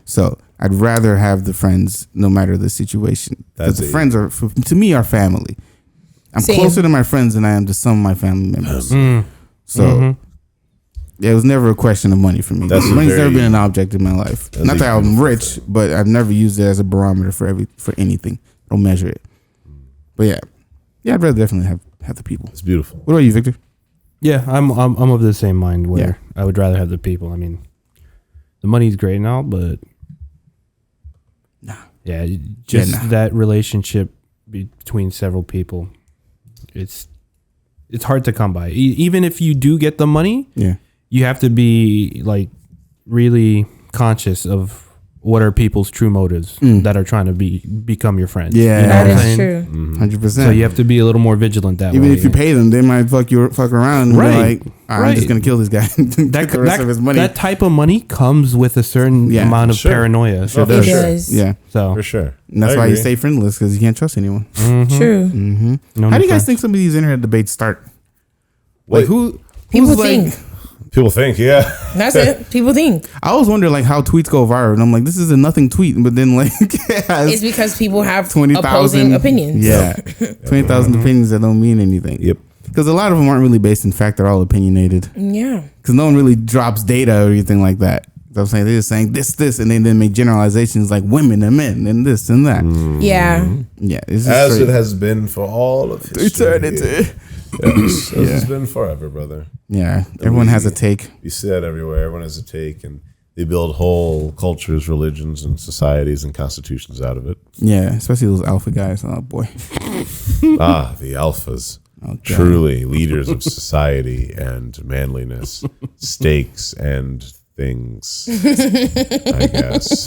So I'd rather have the friends no matter the situation. Because the friends to me are family. I'm Same. closer to my friends than I am to some of my family members. So yeah, it was never a question of money for me. That's a Money's very- never been an object in my life. That's Not a that I'm beautiful rich, but I've never used it as a barometer for anything. I don't measure it. But yeah, I'd rather definitely have the people. It's beautiful. What about you, Victor? Yeah, I'm of the same mind where Yeah. I would rather have the people. I mean, the money's great and all, but Nah. yeah, just nah. that relationship between several people, it's hard to come by. Even if you do get the money, Yeah. you have to be like really conscious of what are people's true motives that are trying to become your friends. Yeah. You know That what I'm is saying? true. 100%. So you have to be a little more vigilant that Even way. if you pay them, they might fuck around and Right. be like, I'm just Right. gonna kill this guy. Take the rest of his money. That type of money comes with a certain Yeah. amount of Sure. paranoia. Oh, It for sure. does. yeah, So For sure. and that's I why you agree. stay friendless because you can't trust anyone. True. no How do you guys offense. think some of these internet debates start? Wait. Like who's People like, think. People think, yeah. That's it. People think. I always wonder like how tweets go viral, and I'm like, this is a nothing tweet, but then like it has It's because people have 20,000 opposing opinions. Yeah, 20,000 opinions that don't mean anything. Yep. Because a lot of them aren't really based in fact; they're all opinionated. Yeah. Because no one really drops data or anything like that. You know what I'm saying they're just saying this, and then make generalizations like women and men and this and that. Yeah. Yeah, it's just As straight it has been for all of history. eternity. Yes, as it's been forever, brother. Yeah, everyone has a take. You see that everywhere. Everyone has a take, and they build whole cultures, religions, and societies and constitutions out of it. Yeah, especially those alpha guys. Oh boy. The alphas. Okay. Truly leaders of society and manliness, stakes and things. I guess.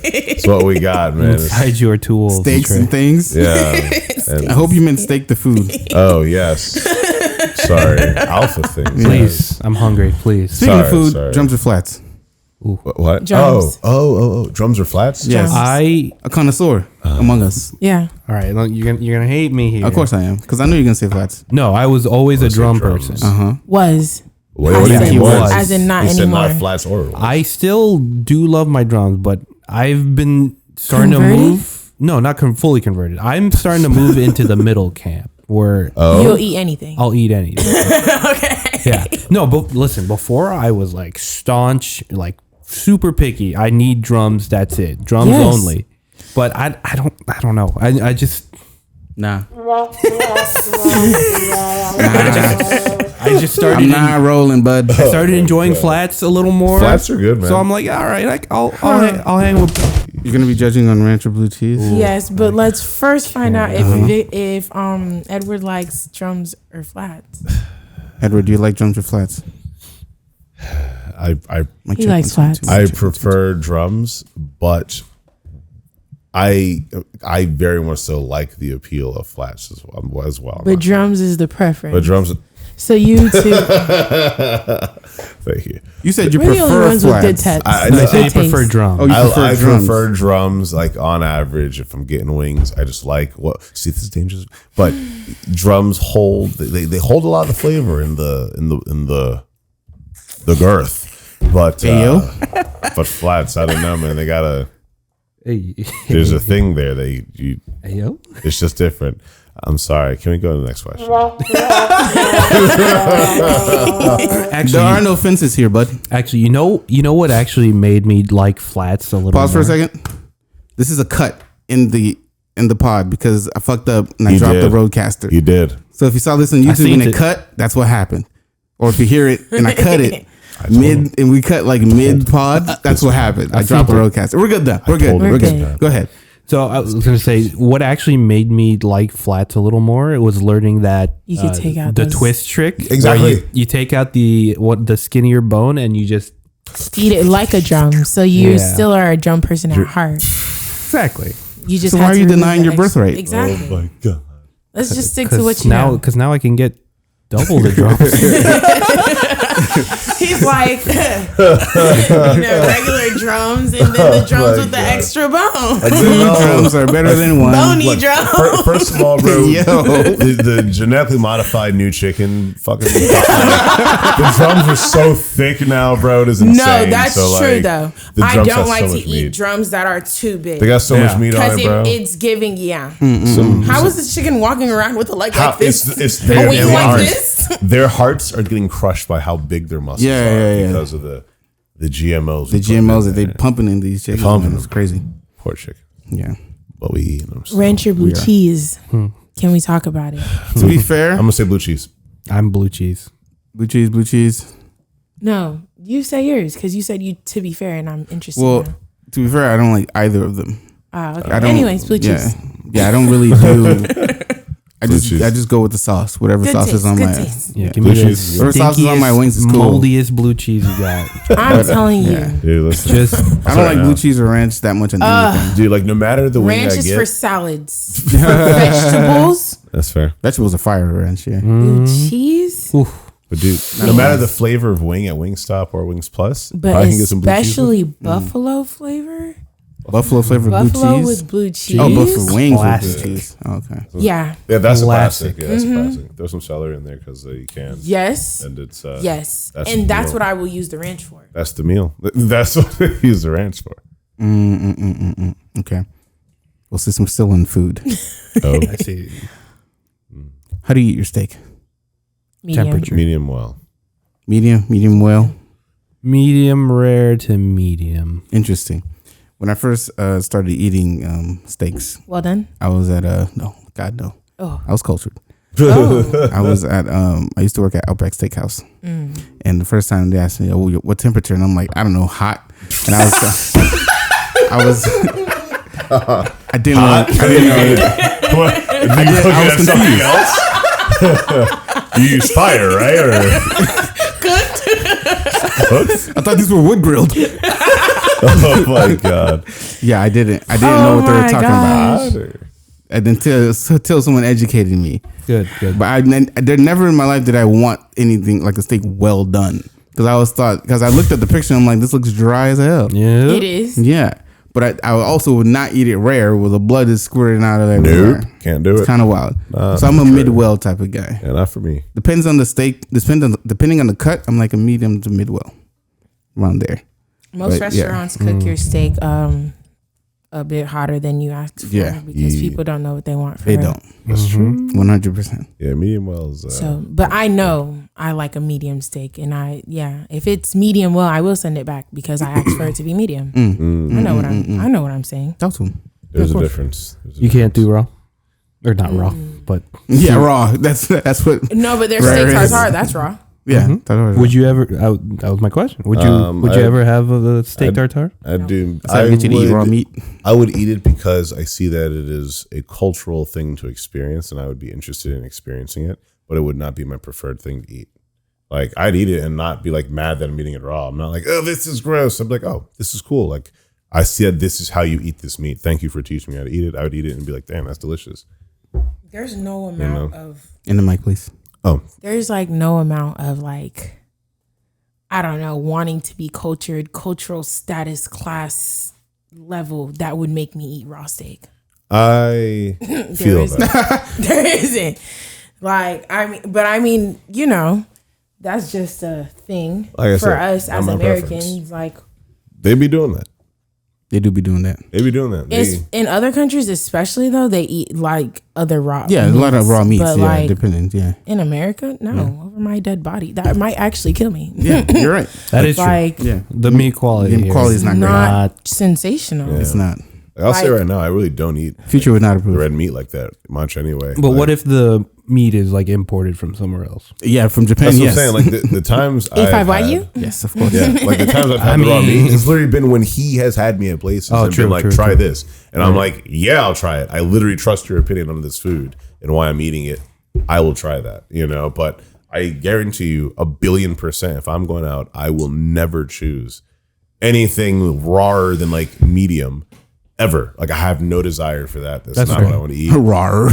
It's what we got, man. Inside your tools. Steaks Trey. and things. Yeah. And, I hope you meant steak the food. oh, yes. Sorry. Alpha things. Please, I'm hungry. Please. Speaking of Sorry, food, sorry. drums or flats? What? Drums. Oh. Drums or flats? Yes. I A connoisseur among us. Yeah. all right. Look, you're gonna hate me here. Of course I am, because I knew you're gonna say flats. No, I was always a say drum drums. person. Was. Wait, what do you As mean? in- Was? As in not He said anymore. not flats or was. I still do love my drums, but I've been starting Converted? to move. No, not fully converted. I'm starting to move into the middle camp where You'll eat anything. I'll eat anything. Okay. Yeah. No, but listen, before I was like staunch, like super picky. I need drums. That's it. Drums Yes. only. But I don't know. I just Nah. I just started. I'm not rolling, bud. I started enjoying flats a little more. Flats are good, man. So I'm like, all right, I'll hang with. You're gonna be judging on ranch or blue cheese. Yes, but let's first find out if Edward likes drums or flats. Edward, do you like drums or flats? I Might He check likes one, two, flats. I prefer drums, but I very much so like the appeal of flats as well. But drums is the preference. But drums. So you two, Thank you. You said you we're the only prefer ones with good flats. tests. I I say you Good prefer taste. drums. Oh, you prefer I drums. prefer drums. Like on average, if I'm getting wings, I just like what. See, this is dangerous. But drums hold. They hold a lot of the flavor in the girth. But but flats, I don't know, man. They gotta. Hey, There's a thing there that you hey, yo. it's just different. I'm sorry. Can we go to the next question? Actually, There are no fences here, bud. actually, you know what actually made me like flats a little. Pause for a more? second. This is a cut in the pod because I fucked up and I You dropped did. the roadcaster. You did. So if you saw this on YouTube seen and it it. cut, that's what happened. Or if you hear it and I cut it mid and we cut like mid pod, that's what happened. I dropped the roadcaster. We're good though. We're good. told We're you good. that. Go ahead. So I was gonna say what actually made me like flats a little more. It was learning that You could take out the those- twist trick. where Exactly. you take out the skinnier bone and you just eat it like a drum. So you Yeah. still are a drum person at heart. exactly. You just So had why are to you remove denying the your birthright? Exactly. my god. Let's just stick to what you now know. because now I can get double the drums. He's like, regular drums and then the drums with the extra bone. Two drums are better than one. Bony drum. First of all, bro, Yo. the genetically modified new chicken fucking the drums are so thick now, bro. It is insane. No, that's So, true like, though. the I drums don't have like so to much eat meat. drums that are too big. They got so much meat on Because it, bro. it's giving, yeah. Some- How is the chicken walking around with a leg how like this? it's A their, wing their like hearts. this? Their hearts are getting crushed by how big their muscles are because of the GMOs. The GMOs that they pumping in these chickens. Pumping Man, it's them. crazy. Poor chicken. Yeah. But we eating them. So. Ranch or blue cheese? Can we talk about it? To be fair, I'm gonna say blue cheese. I'm blue cheese. blue cheese. No, you say yours because you said you. To be fair, and I'm interested. Well, now. to be fair, I don't like either of them. Okay. I don't, Anyways, blue cheese. Yeah, I don't really do. I Blue just cheese. I just go with the sauce. Whatever Good sauce taste. is on Good my. taste. Yeah, give Blue me the cheese. Whatever sauce is on my wings is cool. moldiest blue cheese you got. I'm telling you. Yeah. Dude, listen. Just I don't like blue cheese or ranch that much on anything. Dude, like no matter the wing Ranch I is get, for salads. For vegetables, that's fair. Vegetables are fire ranch. Yeah. blue cheese. oof. But dude, no matter the flavor of wing at Wingstop or Wings Plus, if But I can get some blue cheese. especially buffalo flavor. Buffalo flavored blue Buffalo cheese. with blue cheese. Oh, buffalo wings Classic. with blue cheese. Oh, okay. Yeah. Yeah, that's Classic. a classic. Yeah, that's a classic. Throw some celery in there because you can. Yes. And it's Yes. that's And the that's meal. what I will use the ranch for. That's the meal. That's what they use the ranch for. Okay. Well, since we're still in food, Oh, I see. how do you eat your steak? Medium. Temperature. medium well. Medium well. Medium rare to medium. Interesting. When I first started eating steaks, Well done. I was at no, God no, Oh. I was cultured. Oh. I was at I used to work at Outback Steakhouse, and the first time they asked me, "Oh, what temperature?" and I'm like, "I don't know, hot." And I was, I didn't know. What? Did you cook I it was at something else? You use fire, right? Or cooked? I thought these were wood grilled. Oh my god! Yeah, I didn't know what they were my talking gosh. about. And until someone educated me. Good, good. But there never in my life did I want anything like a steak well done. Because I looked at the picture and I'm like, this looks dry as hell. Yeah. It is. Yeah. But I also would not eat it rare where the blood is squirting out of everywhere. Nope, can't do It's it. kind of wild. Nah, so I'm a for sure. mid-well type of guy. Yeah, not for me. Depends on the steak. Depending on the cut, I'm like a medium to mid-well. Around there. Most But, yeah. restaurants cook your steak a bit hotter than you asked for Yeah. because people don't know what they want for They it. don't. That's true. 100%. Yeah, medium well is. So, but I know I like a medium steak, and if it's medium well, I will send it back because I asked for it to be medium. I know what I'm saying. Talk to him. There's a difference. You can't do raw. Or not raw, but Yeah, raw. That's what. No, but their Rare steak is- tartare, that's raw. Yeah. would you ever? That was my question. Would you ever have a steak tartare? I do. That's how I get you to eat raw meat. I would eat it because I see that it is a cultural thing to experience, and I would be interested in experiencing it. But it would not be my preferred thing to eat. Like I'd eat it and not be like mad that I'm eating it raw. I'm not like, oh, this is gross. I'm like, oh, this is cool. Like I said, this is how you eat this meat. Thank you for teaching me how to eat it. I would eat it and be like, damn, that's delicious. There's no amount of In the mic, please. Oh, there's like no amount of like, I don't know, wanting to be cultured, cultural status, class level that would make me eat raw steak. I feel isn't. that. There isn't. Like, I mean, you know, that's just a thing Like I for said, us not as my Americans. preference. Like, They be doing that. They do be doing that. They be doing that. it's, in other countries, especially though, they eat like other raw. Yeah, a lot of raw meats. But Yeah, like depending. Yeah. in America, no, over my dead body, that might actually kill me. Yeah, you're right. That is true. Like, Yeah. The meat quality. The quality is not great. not sensational. It's not. I'll say like- right now, I really don't eat Future would not approve. red meat like that much anyway. But what if the meat is like imported from somewhere else? Yeah, from Japan. That's what Yes. I'm saying. Like the times A5 I've Wagyu? had- Yes, of course. Yeah, like the times I've had the raw meat, it's literally been when he has had me at places and true, been like, true, try true. this. And I'm like, yeah, I'll try it. I literally trust your opinion on this food and why I'm eating it. I will try that, you know, but I guarantee you 1,000,000,000%, if I'm going out, I will never choose anything rawer than like medium ever. Like I have no desire for that. That's not fair. what I want to eat. Rar.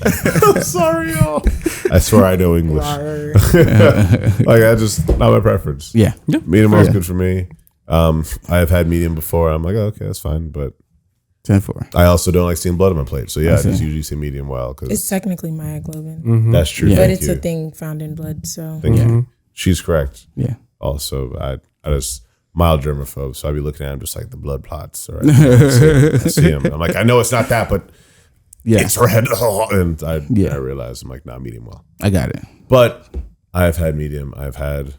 I'm sorry, y'all. I swear I know English. Like I just not my preference. Yeah. Medium well is good for me. I have had medium before. I'm like, oh, okay, that's fine. But 10-4. I also don't like seeing blood on my plate. So yeah, I see. just usually say medium well It's because technically myoglobin, that's true. Yeah. but Thank it's you. a thing found in blood. So Thank you. She's correct. Yeah. Also, I just mild germaphobe, so I'd be looking at him just like the blood clots. All right, I see him. I'm like, I know it's not that, but Yeah. it's red. And I Yeah. realized I'm like, not medium well. I got it. But I've had medium. I've had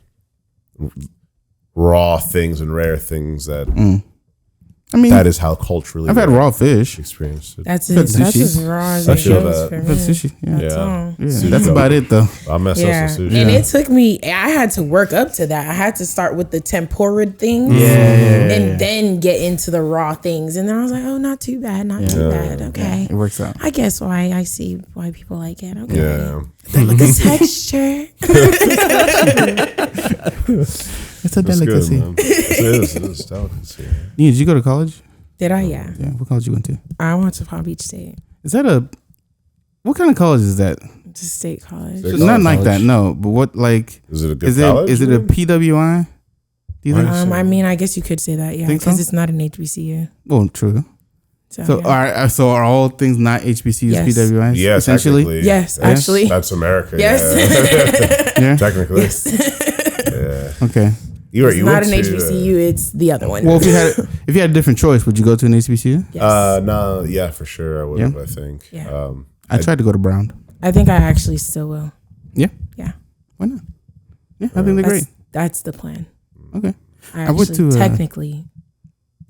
raw things and rare things that I mean, that is how culturally I've had raw fish. experienced it. That's But as sushi. raw as I it feel goes that. for But me. sushi, yeah. That's all. Yeah, that's about it though. I mess Yeah, up some sushi. and it took me. I had to work up to that. I had to start with the tempura things, Yeah. and then get into the raw things. And then I was like, oh, not too bad, not too bad. Okay, It works out. I guess why I see why people like it. Okay, Yeah. the texture. It's a That's good, delicacy. man. It is delicacy. Yeah, did you go to college? Did I? Yeah, Yeah. What college you went to? I went to Palm Beach State. Is that what kind of college is that? It's a state college. State Not college. like that. No, but what like Is it a good is college? it a PWI? Do you think? I mean, I guess you could say that, yeah, Think because so? it's not an HBCU. Well, true. So, So yeah. are all things not HBCUs Yes. PWIs? Yeah, essentially. technically. Yes, actually. That's America. Yes. Yeah. Yeah. Technically. Yes. Yeah. Okay. You It's not an HBCU, it's the other one. Well, if you had a different choice, would you go to an HBCU? Yes. No, yeah, for sure I would have, I think. Yeah. I tried to go to Brown. I think I actually still will. Yeah. Yeah. Why not? Yeah, I think they're great. That's the plan. Okay. I went actually, to, technically,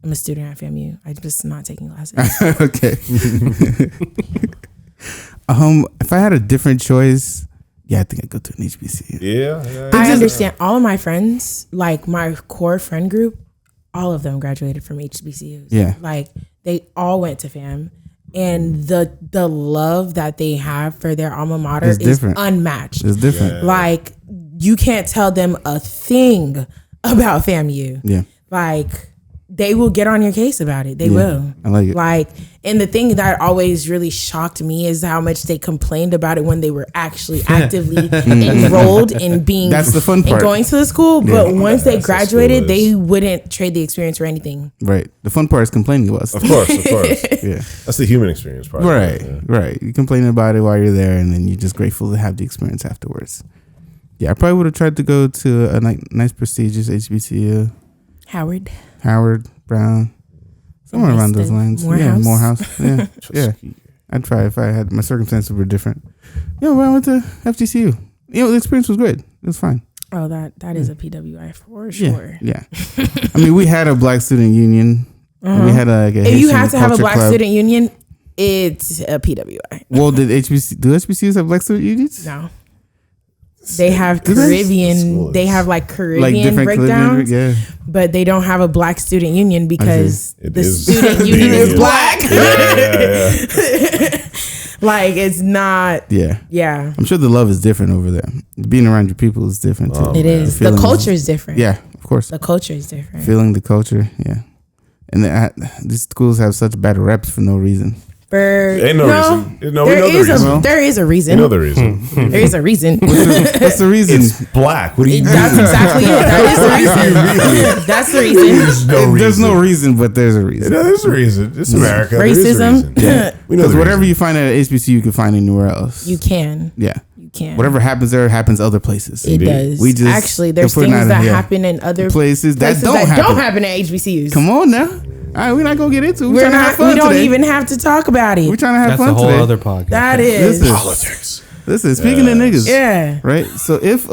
I'm a student at FAMU. I'm just not taking classes. Okay. If I had a different choice, yeah, I think I'd go to an HBCU. Yeah. I understand all of my friends, like my core friend group, all of them graduated from HBCUs. Yeah. Like they all went to FAM. And the love that they have for their alma mater It's is different. unmatched. It's different. Like you can't tell them a thing about FAMU. Yeah. Like they will get on your case about it. They Yeah, will. I like it. Like, and the thing that always really shocked me is how much they complained about it when they were actually actively enrolled in being That's the fun part. and going to the school. But once they That's the graduated, school they wouldn't trade the experience for anything. Right. The fun part is complaining about Of stuff. course. Yeah. That's the human experience part. Right. Yeah. Right. You complain about it while you're there, and then you're just grateful to have the experience afterwards. Yeah, I probably would have tried to go to a nice, prestigious HBCU, Howard, Brown, somewhere around those lines. Yeah, Morehouse. Yeah, yeah. I'd try if I had my circumstances were different. Yeah, well, I went to FGCU. The experience was good. It was fine. Oh, that is a PWI for sure. Yeah. I mean, we had a black student union. And we had a If you Haitian have to have a culture black club. student union, it's a PWI. Well, do HBCUs have black student unions? No. They have School Caribbean. is- They have like Caribbean Like different breakdowns, yeah. but they don't have a black student union because It the is student the union is union. black. Yeah. Like it's not. Yeah. Yeah, I'm sure the love is different over there. Being around your people is different too. it is. Feeling The culture is different. Yeah, of course. The culture is different. Feeling the culture, yeah. And these schools have such bad reps for no reason. Ain't no reason. No, we there know the is reason. there is a You reason. know the reason. There is a reason. What's the reason? It's black. What do you mean? That's exactly it. That is the reason. That's the reason. There's no reason, but there's a reason. No, there's a reason. It's America. There is a Racism. reason. Yeah. We know Because the whatever reason. you find at HBCU, you can find anywhere else. You can. Yeah. You can. Whatever happens there happens other places. It does. We just actually there's can put things it that out, yeah. happen in other Places that don't don't happen. happen at HBCUs. Come on now. All right, we're not gonna get into it. We're We're trying to have not. fun We don't today. even have to talk about We're it. trying to have That's a fun whole today. other podcast. That is. Politics. Listen, speaking of niggas, Yeah. right? So if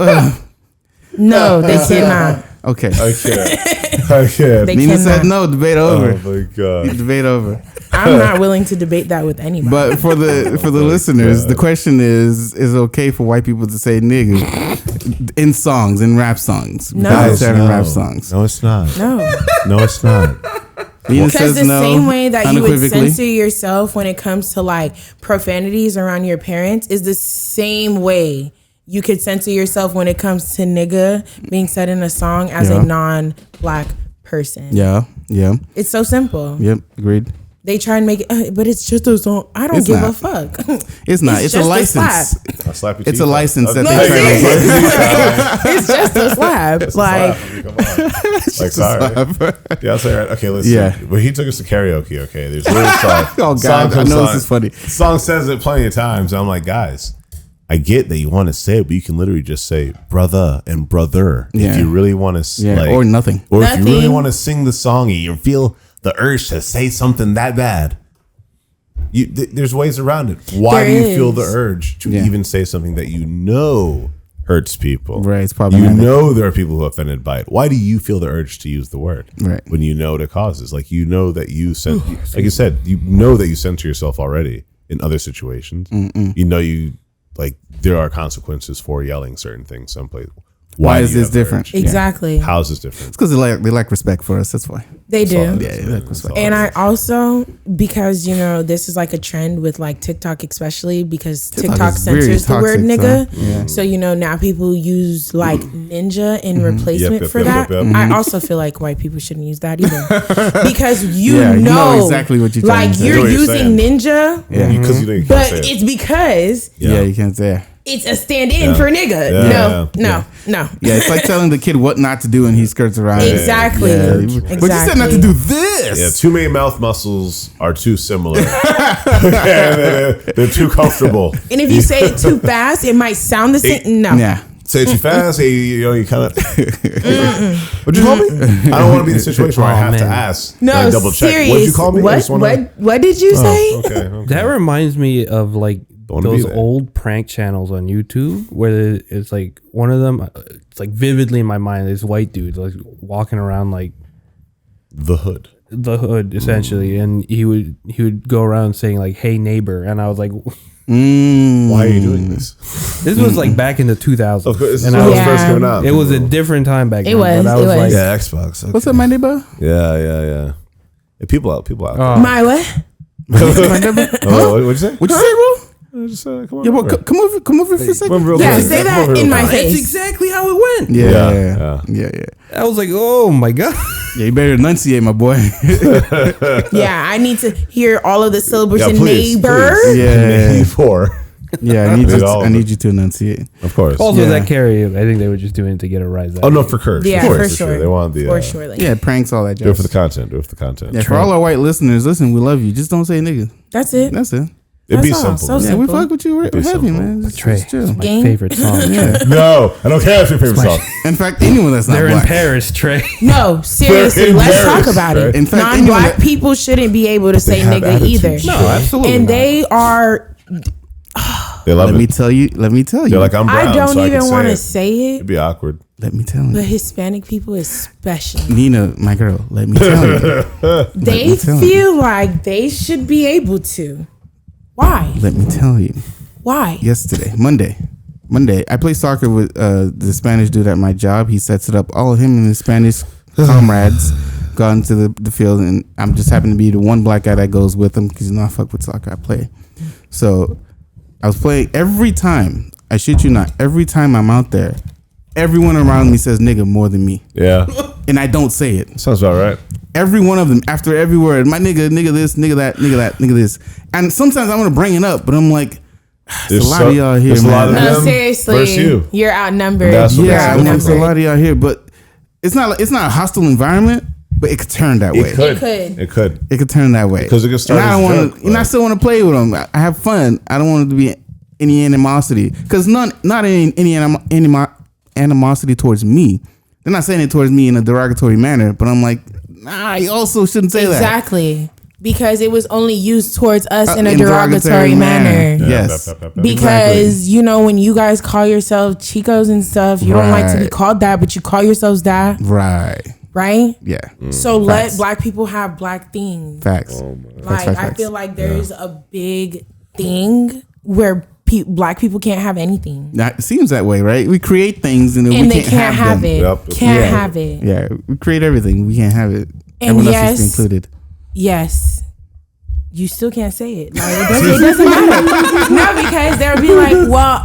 No, they cannot. okay, I can't. I can't. They Nina cannot. said no. Debate over. Oh my god. Debate over. I'm not willing to debate that with anybody. But for the listeners, the question is it okay for white people to say nigga in songs, in rap songs? No. Guys in no. rap songs. No, it's not. no. No, it's not. Nina Because says the no, same way that you would unequivocally. censor yourself when it comes to like profanities around your parents is the same way you could censor yourself when it comes to nigga being said in a song as Yeah. a non-black person. Yeah, yeah, It's so simple. yep, agreed. They try and make it, but it's just a song. I don't It's give not. a fuck. It's not. It's a just license. slap. I'll slap your It's teeth a out. license that Okay. they try to It's just a slap. It's a Like, slap. I mean, come on. Like, sorry. Yeah, I'll say right. Okay, listen. Yeah. But he took us to karaoke. Okay, there's literally a song. Oh, God, Song I comes know on. this is funny. Song says it plenty of times. I'm like, guys, I get that you want to say it, but you can literally just say brother and brother Yeah. if you really want to. Yeah, like, or nothing. Or if you really Nothing. want to sing the song and you feel the urge to say something that bad. There's ways around it. Why There do you feel is. the urge to Yeah. even say something that you know hurts people. Right, it's You problematic. know there are people who are offended by it. Why do you feel the urge to use the word? Right. When you know what it causes? Like, you know that like you said, you know that you censor yourself already in other situations. You know there are consequences for yelling certain things someplace. Why do is you this have the different? urge? Exactly. How is this different? It's because they like respect for us. That's why. They do. Yeah, they like respect. And I also, because this is like a trend with like TikTok, especially because TikTok is very censors the word toxic, nigga. So now people use like ninja in replacement Yep, for yep, that. yep. I also feel like white people shouldn't use that either, because Yeah, you know exactly what you're trying like to say. I know you're what you're using saying. ninja, Because you know you can't but say it. it's because Yeah, you can't say. it's a stand-in Yeah. for nigga. Yeah. No. Yeah, it's like telling the kid what not to do and he skirts around it. Exactly. Yeah. Exactly. But you said not to do this. Yeah, too many mouth muscles are too similar. they're too comfortable. And if you say it too fast, it might sound the same. No. Yeah. Say it too fast, you kind of. What'd you call me? I don't want to be in a situation where I have to man. ask. No, and I double check. serious. What'd you call me? I What, just wanna- what did you say? Okay. That reminds me of like wanna be those there. old prank channels on YouTube where it's like one of them. It's like vividly in my mind. This white dude like walking around like The hood. the hood essentially, and he would go around saying like, "Hey neighbor," and I was like, Why are you doing this? "This was like back in the 2000s." Of course, this is and when I it was was, first Yeah. coming out. it was a different time back then. was, But I it was was. like, Yeah, Xbox. Okay. What's up, my neighbor? Yeah. And people out there. My what? Oh, what'd you say? What'd you say, bro? Just, come on Yeah, well, over. come over for a second. Come real Yeah, quick. say Come that over real in my quick. face. that's exactly how it went. Yeah. I was like, "Oh my god." Yeah, you better enunciate, my boy. Yeah, I need to hear all of the syllables Yeah, in please, neighbor. please. Yeah. Before. Yeah, I need you to enunciate. Of course. Also, Yeah. that carry, I think they were just doing it to get a rise out. Oh, of no, you. for Kurt. Yeah, for for sure. sure. They want the. For surely. Yeah, pranks, all that Do it for jazz. the content. Do it for the content. Yeah, for all our white listeners, listen, we love you. Just don't say nigga. That's it. That's it. It'd be That's all. simple. So man. Yeah, we simple. fuck with you. We're Be happy, simple. man. Just Trey, chill. it's my Gang. favorite song. Yeah. No, I don't care if your favorite song. In fact, anyone that's not They're in black. Paris, Trey. No, seriously, Very let's embarrassed, talk about it. right? In fact, anyone Non-black that- people shouldn't be able to say have nigga either. attitude. No, absolutely. And not. they are. They love Let me it. tell you. Let me tell They're you. like, I'm brown, I don't so even want to say it, It'd be awkward. Let me tell but you. Hispanic people especially, Nina, my girl, let me tell you. they me tell you. feel like they should be able to. Why? Let me tell you. Why? Yesterday, Monday, I play soccer with the Spanish dude at my job. He sets it up. All of him and his Spanish comrades go into the field, and I'm just happen to be the one black guy that goes with him because I fuck with soccer. I play. So I was playing every time. I shit you not. Every time I'm out there, everyone around me says nigga more than me, Yeah. and I don't say it. Sounds about right. Every one of them, after every word, my nigga this, nigga that, nigga that, nigga this. And sometimes I want to bring it up, but I'm like, there's a lot of y'all here, there's a lot man. of No, them seriously, versus you. you're outnumbered. That's what You're Yeah, makes it there's a outnumbered. lot of y'all here, but it's not a hostile environment, but it could turn that way. It could. could. It could. It could turn that way. Because it could start And I as don't a want joke, to, and I like- still want to play with them. I have fun. I don't want it to be any animosity, because not any animosity towards me. They're not saying it towards me in a derogatory manner, but I'm like, nah, you also shouldn't say that. Exactly. Because it was only used towards us in a In derogatory manner. Yes. Because, when you guys call yourself Chicos and stuff, you don't like to be Right. called that, but you call yourselves that, Right. right? Yeah. So Facts. let black people have black things. Facts. Like, I facts. feel like there's a big thing where black people can't have anything. Now, it seems that way, right? We create things and, then And we they can't have them. it. Yep. Can't Yeah. have it. Yeah, we create everything. We can't have it. And Everyone else yes, is included. Yes. You still can't say it. Like, it doesn't matter. No, because they'll be like, well,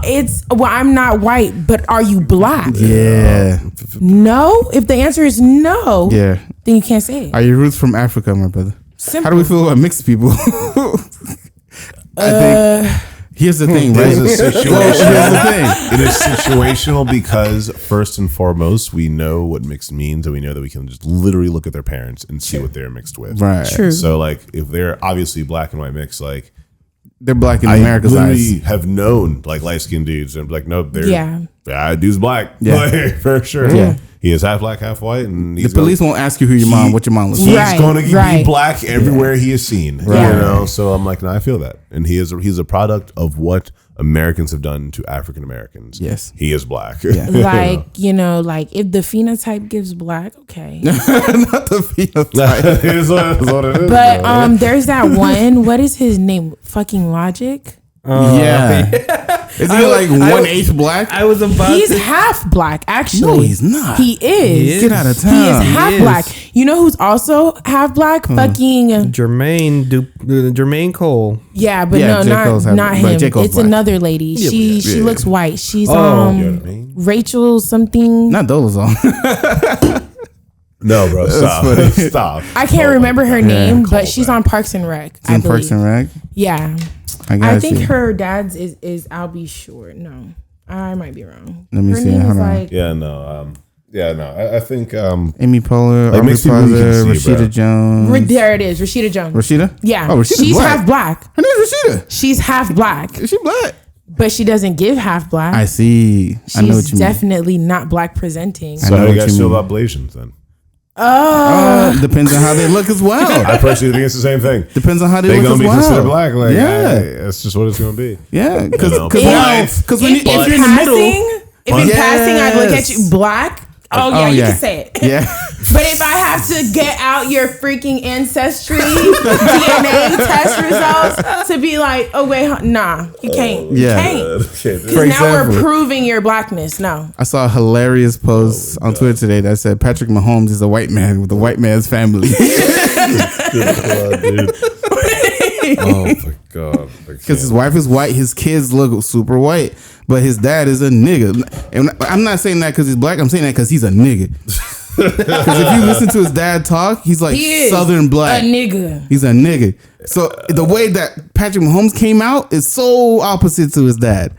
I'm not white, but are you black? Yeah. No. If the answer is no, Yeah. then you can't say it. Are your roots from Africa, my brother? Simple. How do we feel about mixed people? I think here's the thing, right? It is a situation. Here's the thing. It is situational because first and foremost, we know what mixed means, and we know that we can just literally look at their parents and see what they're mixed with. Right. True. So, like, if they're obviously black and white mixed, like, They're black in I America's literally eyes. have known like light skinned dudes and like, no, they're Yeah. that dude's black. Yeah. Like, for sure. Yeah. He is half black, half white, and The police won't ask you who your mom, what your mom looks He's like. Right, going to be right. black everywhere he is seen. Right. You know, so I'm like, no, I feel that, and he's a product of what Americans have done to African Americans. Yes. He is black. Yeah. Like, like if the phenotype gives black, okay. Not the phenotype. It is what it is. But there's that one. What is his name? Fucking Logic. Yeah. Is he like 1/8 black? I was about He's to. half black, actually. No, he's not. He is. Get out of He town. is half is. black. You know who's also half black? Fucking Jermaine Cole. yeah, but Yeah, J. no, Cole's not half- him. but J. Cole's It's black. another lady. She looks white. She's You know what I mean? Rachel something. Not Dolezal. No, bro, stop. funny. Stop. I can't remember her name, Call but she's back. on Parks and Rec. I in believe. Parks and Rec. Yeah, I think see. her dad's is Albie Short. No, I might be wrong. Let me her see. name Hold is on. like Yeah, no. I think Amy Poehler, Like, Aubrey makes people you Plaza, can see, bro. Rashida Jones. there it is, Rashida Jones. Rashida? Yeah, Oh, Rashida's she's black. half black. Her name's Rashida. She's half black, Is she black? but she doesn't give half black. I see. I know what She's you mean. definitely not black presenting. so. know How do what you guys you feel mean. about Blasians then? Depends on how they look as well. I personally think it's the same thing. Depends on how they They're look gonna as be well. considered black. Like, Yeah. that's just what it's gonna be. Yeah, because You know, when If you're in the middle, in Yes. passing, I'd look at you black. Oh yeah, you can say it. yeah, But if I have to get out your freaking ancestry DNA test results to be like, oh wait, nah, you can't. Yeah. You can't. Okay, For Because now we're example. proving your blackness. No. I saw a hilarious post on Twitter today that said Patrick Mahomes is a white man with a white man's family. Oh my god! Because his wife is white, his kids look super white, but his dad is a nigga. And I'm not saying that because he's black. I'm saying that because he's a nigga. Because if you listen to his dad talk, he's like He is Southern black. a nigga. He's a nigga. So the way that Patrick Mahomes came out is so opposite to his dad.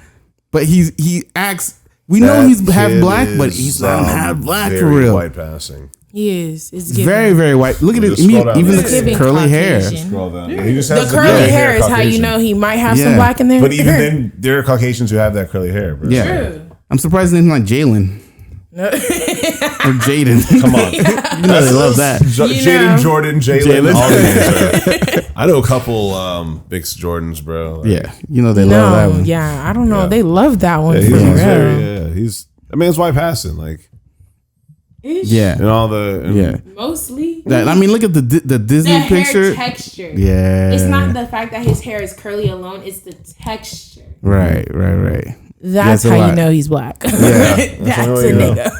But he acts. We know he's half black, but he's not half black for real. White passing. He is. It's He's giving. very, very white. Look at it. Just scroll down Even there. the Giving curly hair. Caucasian. Scroll down. He just The has curly good hair is how you Caucasian. know he might have Yeah. some black in there. But even then, there are Caucasians who have that curly hair, bro. Yeah. True. I'm surprised his name's not Jalen. Or Jaden. Come on. You know they love that. Jaden, Jordan, Jalen, Jalen. all these. I know a couple big Jordans, bro. Like, Yeah. You know they love that No, one. yeah, I don't know. Yeah. They love that one. Yeah, for he's real. very, he's. I mean, it's white passing, like, Yeah. and all the. And Yeah. Mostly. I mean, look at the Disney The hair picture. texture. Yeah. It's not the fact that his hair is curly alone, it's the texture. Right. That's a how lot. you know he's black. Yeah. That's how a you know. nigga.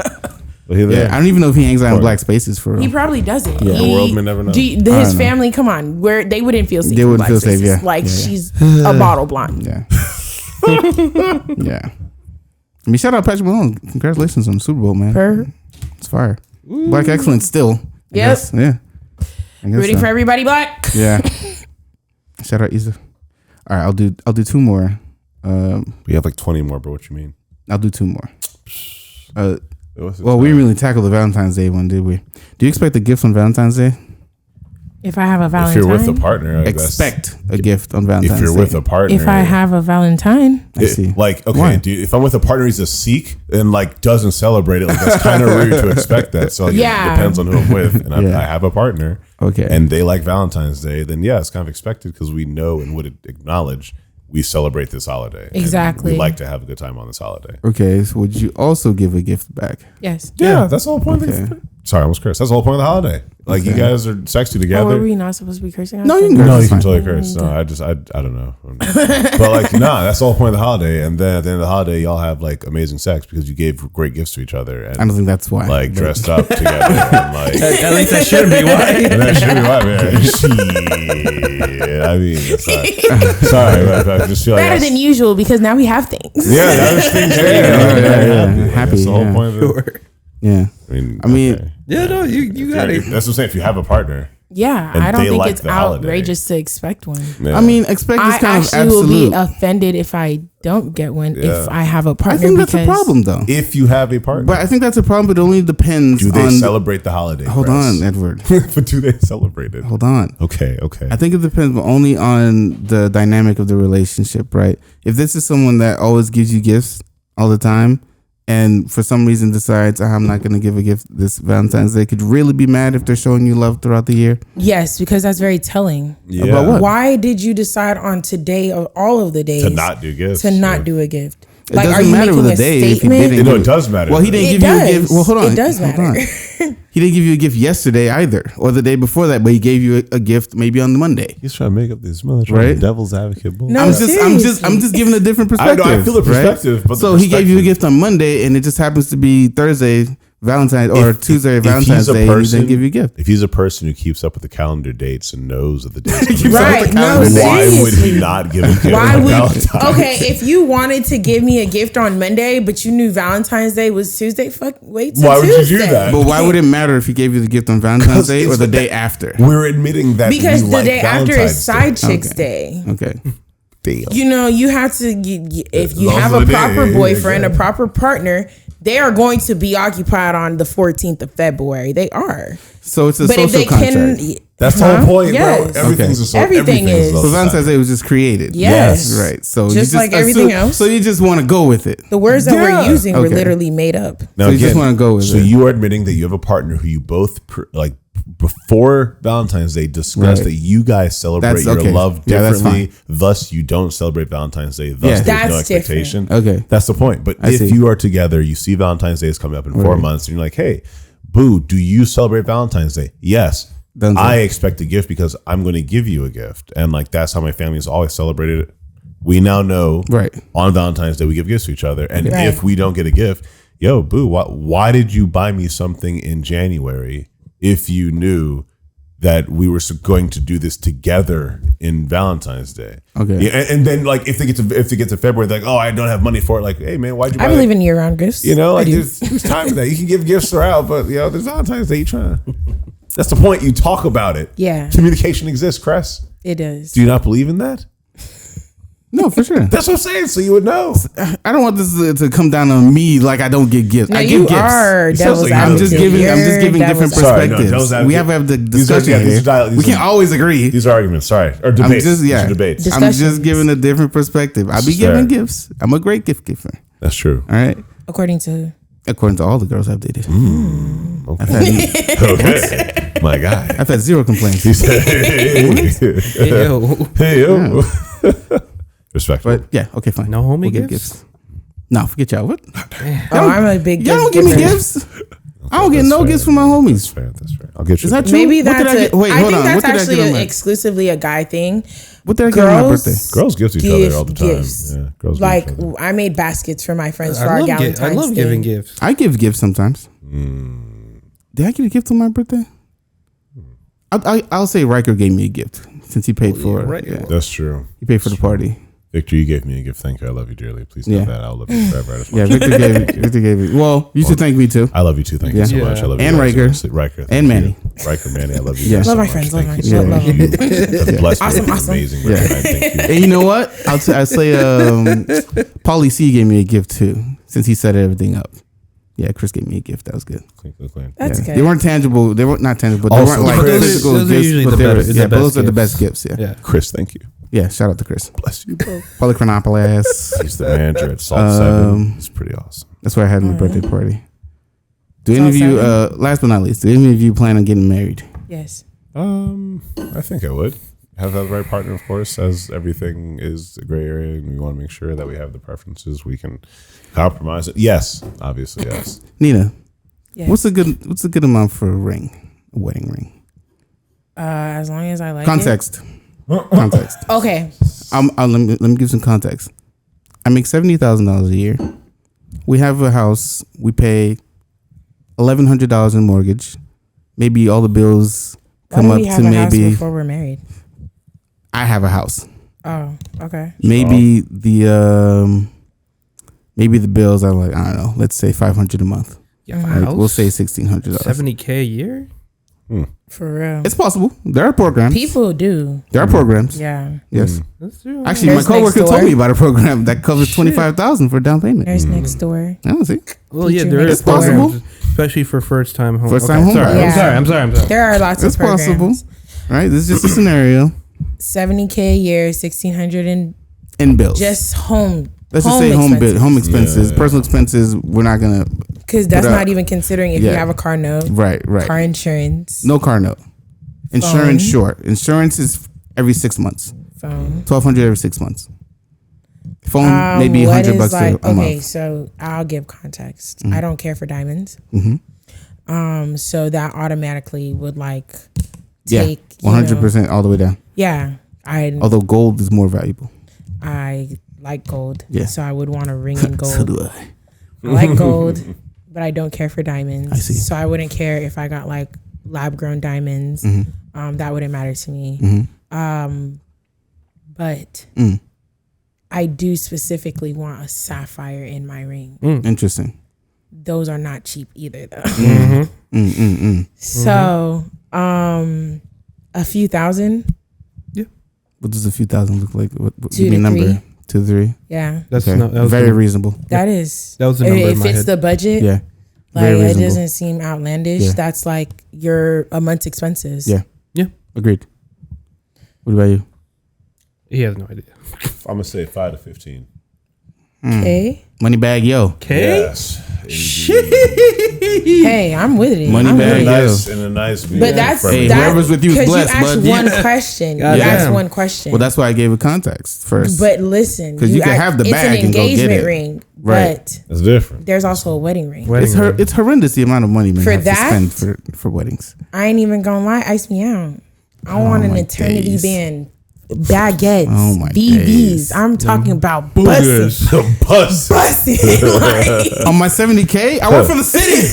But he Yeah. there. I don't even know if he hangs out in black spaces for real. He probably doesn't. Yeah. The world may never know. His know. family, come on, where they wouldn't feel safe. They in wouldn't black feel safe, spaces. yeah. Like Yeah. she's a bottle blonde. Yeah. Yeah. I mean, shout out Patrick Mahomes. Congratulations on the Super Bowl, man. Her It's fire. Black excellence still. I Yep. guess. Yeah. I guess rooting so. for everybody black. Yeah. Shout out Issa. All right, I'll do two more. We have like 20 more, bro. What you mean? I'll do two more. What's this Well, we now? didn't really tackle the Valentine's Day one, did we? Do you expect a gift on Valentine's Day? If I have a If Valentine. you're with a partner, I guess. Expect a gift on Valentine's If you're Day. with a partner, If I have a Valentine. I see. Like, okay, Why? dude, if I'm with a partner, he's a Sikh and like doesn't celebrate it, like that's kind of rude to expect that. So like, Yeah. it depends on who I'm with, and Yeah. I have a partner, Okay. and they like Valentine's Day, then yeah, it's kind of expected because we know and would acknowledge we celebrate this holiday. And Exactly. we like to have a good time on this holiday. Okay, so would you also give a gift back? Yes. Yeah, that's the whole point. Okay. Sorry, I almost cursed. That's the whole point of the holiday. Like you guys are sexy Oh, together. were we not supposed to be cursing? No, you can curse. No, It's you can fine. totally curse. No, I don't know. But like, nah, that's the whole point of the holiday. And then at the end of the holiday, y'all have like amazing sex because you gave great gifts to each other and I don't think that's why. like but- dressed up together. And, like, At least that should be why. and that should be why, man. Shit. I mean, it's not, sorry, but I just feel like Better that's- than usual because now we have things. yeah, that was things. Yeah. Happy, That's the whole yeah. point of it. Yeah. I mean, okay. Yeah, no, you got it. That's what I'm saying. If you have a partner, Yeah, And I don't they think like it's the holiday. outrageous to expect one. yeah. I mean, expect I is kind of actually will absolute. be offended if I don't get one Yeah. if I have a I partner. think that's a because problem, though. if you have a partner, But I think that's a problem, but it only depends do they on. celebrate the holiday? Hold Chris? on, Edward. But do they celebrate it? Hold on. Okay. I think it depends only on the dynamic of the relationship, right? If this is someone that always gives you gifts all the time, and for some reason decides I'm not going to give a gift this Valentine's Day, could really be mad if they're showing you love throughout the year? Yes, because that's very telling. Yeah. About what? Why did you decide on today of all of the days To not do gifts. to not do a gift? It doesn't matter with the day if he didn't. No, it does matter. Well, he didn't It give you a does. gift. Well, hold on. It does Hold matter. on. He didn't give you a gift yesterday either, or the day before that, but he gave you a gift maybe on the Monday. He's trying to make up this mother Right? devil's advocate bull. No, I'm just giving a different I know, perspective. I feel the perspective, right? but the so he gave you a perspective- gift on Monday, and it just happens to be Thursday, Valentine's, or Tuesday, if Valentine's he's a Day, and he person- didn't give you a gift. If he's a person who keeps up with the calendar dates and knows that the dates, Keeps up Right. with the No, calendar. why would seriously. he not give a gift? Why on would Valentine's? okay if you wanted to give me a gift on Monday, but you knew Valentine's Day was Tuesday? Wait till Why would you do Tuesday. that? But why would it matter if he gave you the gift on Valentine's Day or the day after? We're admitting that Because we the like day after Valentine's is Side Day. Chicks Okay. Day. Okay. Damn. You know, you have to if you Those have are a the proper days, boyfriend, a exactly. proper partner, they are going to be occupied on the 14th of February. They are. So it's a But if social they contract. can, That's the whole point, Yes. bro. Everything's a so, Everything is. a So social Valentine's Day was just created. Yes. Right. So you Just like everything else. So you just want to go with it. The words that Yeah. we're using were Okay. literally made up. Now, So you just wanna go with so it. you are admitting that you have a partner who you both like before Valentine's Day discussed Right. that you guys celebrate That's your okay. love Yeah, that's differently. Thus, you don't celebrate Valentine's Day. Thus, Yeah. there's no That's expectation. Okay. That's the point. But I if see. you are together, you see Valentine's Day is coming up in 4 Right. months, and you're like, "Hey, boo, do you celebrate Valentine's Day?" Yes. Done so. I expect a gift because I'm going to give you a gift, and like that's how my family has always celebrated it. We now know, Right. on Valentine's Day we give gifts to each other, and Right. if we don't get a gift, yo, boo, why did you buy me something in January if you knew that we were going to do this together in Valentine's Day? Okay. Yeah, and then like if they get to February, they're like, oh, I don't have money for it. Like, hey man, why'd you buy I that? believe in year-round gifts. You know, I like do. there's time for that. You can give gifts throughout, but you know, there's Valentine's Day. You trying to. That's the point. You talk about it. Yeah. Communication exists, Cress. It does. Do you not believe in that? No, for sure. That's what I'm saying. So you would know. I don't want this to come down on me like I don't get gifts. No, I you give gifts. are It sounds devil's like I'm you're just advocate. giving. I'm just You're giving devil's different Sorry, no, perspectives. devil's We advocate. have to have the These are- discussion yeah, these here. are dial- these We are- can't always agree. These are arguments. Sorry, or I'm debates. just These yeah. are debates. I'm Discussions. just giving a different perspective. I'll be Fair. giving gifts. I'm a great gift giver. That's true. All right. According to According to all the girls I've dated, Okay. Okay. My guy. I've had zero complaints. He said, hey, Ew. hey, yo. Respectful. But yeah, okay, fine. No homie We'll give gifts? No, forget y'all. What? I'm a big Y'all don't gift give me giver. gifts. I don't get That's no fair. gifts from my homies. That's fair. That's fair. I'll get you. Is that true? Maybe What did that's I get? Wait, I hold think on. that's What did I actually get on my? exclusively a guy thing. What did I get on my birthday? Girls gift each other all the time. Gifts. Yeah, girls give Like each other. I made baskets for my friends for I our love, Valentine's I love Day. giving gifts. I give gifts sometimes. Did I get a gift on my birthday? I'll say Riker gave me a gift since he paid for it. right. Yeah. That's true. He paid for the party. Victor, you gave me a gift. Thank you. I love you dearly. Please know Yeah. that. I'll love you forever. I just Yeah, want you- Victor gave it. Well, you should thank me too. I love you too. Thank you Yeah. so much. I love you. And guys. Riker. Riker. thank And Manny. you. Riker, Manny. I love you. Yeah. guys Love so my much. friends, Thank love you my so friends, much. love You have blessed me Awesome, with awesome. amazing Yeah. work. Thank you. And you know what? I'll say Pauly C gave me a gift too since he set everything up. Yeah, Chris gave me a gift. That was good. Clean, clean, clean. That's Yeah. good. They weren't tangible. They weren't not tangible. But they Also, weren't like Chris- physical those are gifts. usually but the they were- better- the yeah, but best those are the gifts. best gifts. Yeah. Yeah. Chris, thank you. Yeah. Shout out to Chris. Bless you, bro. Polychronopoulos. He's the manager at Salt 7. He's pretty awesome. That's where I had my birthday party. Do any of you, last but not least, do any of you plan on getting married? Yes. I think I would. Have the right partner, of course, as everything is a gray area and we want to make sure that we have the preferences we can compromise it. Yes, obviously, yes. Nina, Yes. what's a good amount for a ring, a wedding ring? As long as I like Context. Context. it. Okay. Let me give some context. I make $70,000 a year. We have a house. We pay $1,100 in mortgage. Maybe all the bills Why come do up we to have a house maybe before we're married? I have a house. Oh, okay. Maybe the bills are like, I don't know, let's say $500 a month. Yeah, Like, we'll say $1,600. $70K a year. For real. It's possible. There are programs. People do. There are programs. Yeah. Yes. That's true. Actually, There's my coworker Next told Door. me about a program that covers $25,000 for down payment. There's next door. I don't see. Well, yeah, Teacher there next is door. programs, especially for first time home. First-time home sorry, buyers. I'm sorry. There are lots It's of programs. possible. Right? This is just a scenario. $70K a year, $1,600 in In bills. just home Let's just say home expenses, Yeah. personal expenses. We're not gonna, Because that's But, not even considering if you yeah. have a car note, right. car insurance, No car note. Insurance, Phone. sure. Insurance is every 6 months. phone. $1,200 every 6 months. Phone maybe what $100 is like, a okay, month. so I'll give context. Mm-hmm. I don't care for diamonds. So that automatically would like Yeah, take 100% all the way down. Yeah, Although gold is more valuable. I like gold. Yeah. So I would want a ring in gold. So do I. I like gold, but I don't care for diamonds. I see. So I wouldn't care if I got like lab grown diamonds. Mm-hmm. That wouldn't matter to me. But I do specifically want a sapphire in my ring. Interesting. Those are not cheap either though. So a few thousand. What does a few thousand look like? What 2 give me to a number? 3. 2 to 3. Yeah. That's Okay. not, that was Very the, reasonable. That is. That was the number It in my fits head. the budget. Yeah. Like Very it reasonable. doesn't seem outlandish. Yeah. That's like a month's expenses. Yeah. Yeah. Agreed. What about you? He has no idea. I'm gonna say 5 to 15. Okay. Money bag, yo. Okay. Yes. Hey, I'm with it. Money I'm bag, with it. In a nice. But that's Hey, that, whoever's with you is 'cause blessed, you asked bud. one Yeah. question. You Goddamn. asked one question. Well, that's why I gave it context first. But listen, 'Cause you can have the bag It's an and go get engagement it. ring, Right. but That's different. there's also a wedding ring. Wedding ring. it's horrendous the amount of money men For have that? to spend for weddings. I ain't even gonna lie, ice me out. I want an my eternity days. band, baguettes, Oh my BBs. days. I'm talking about busting, Bus. busting. Like, On my 70K, I work for the city.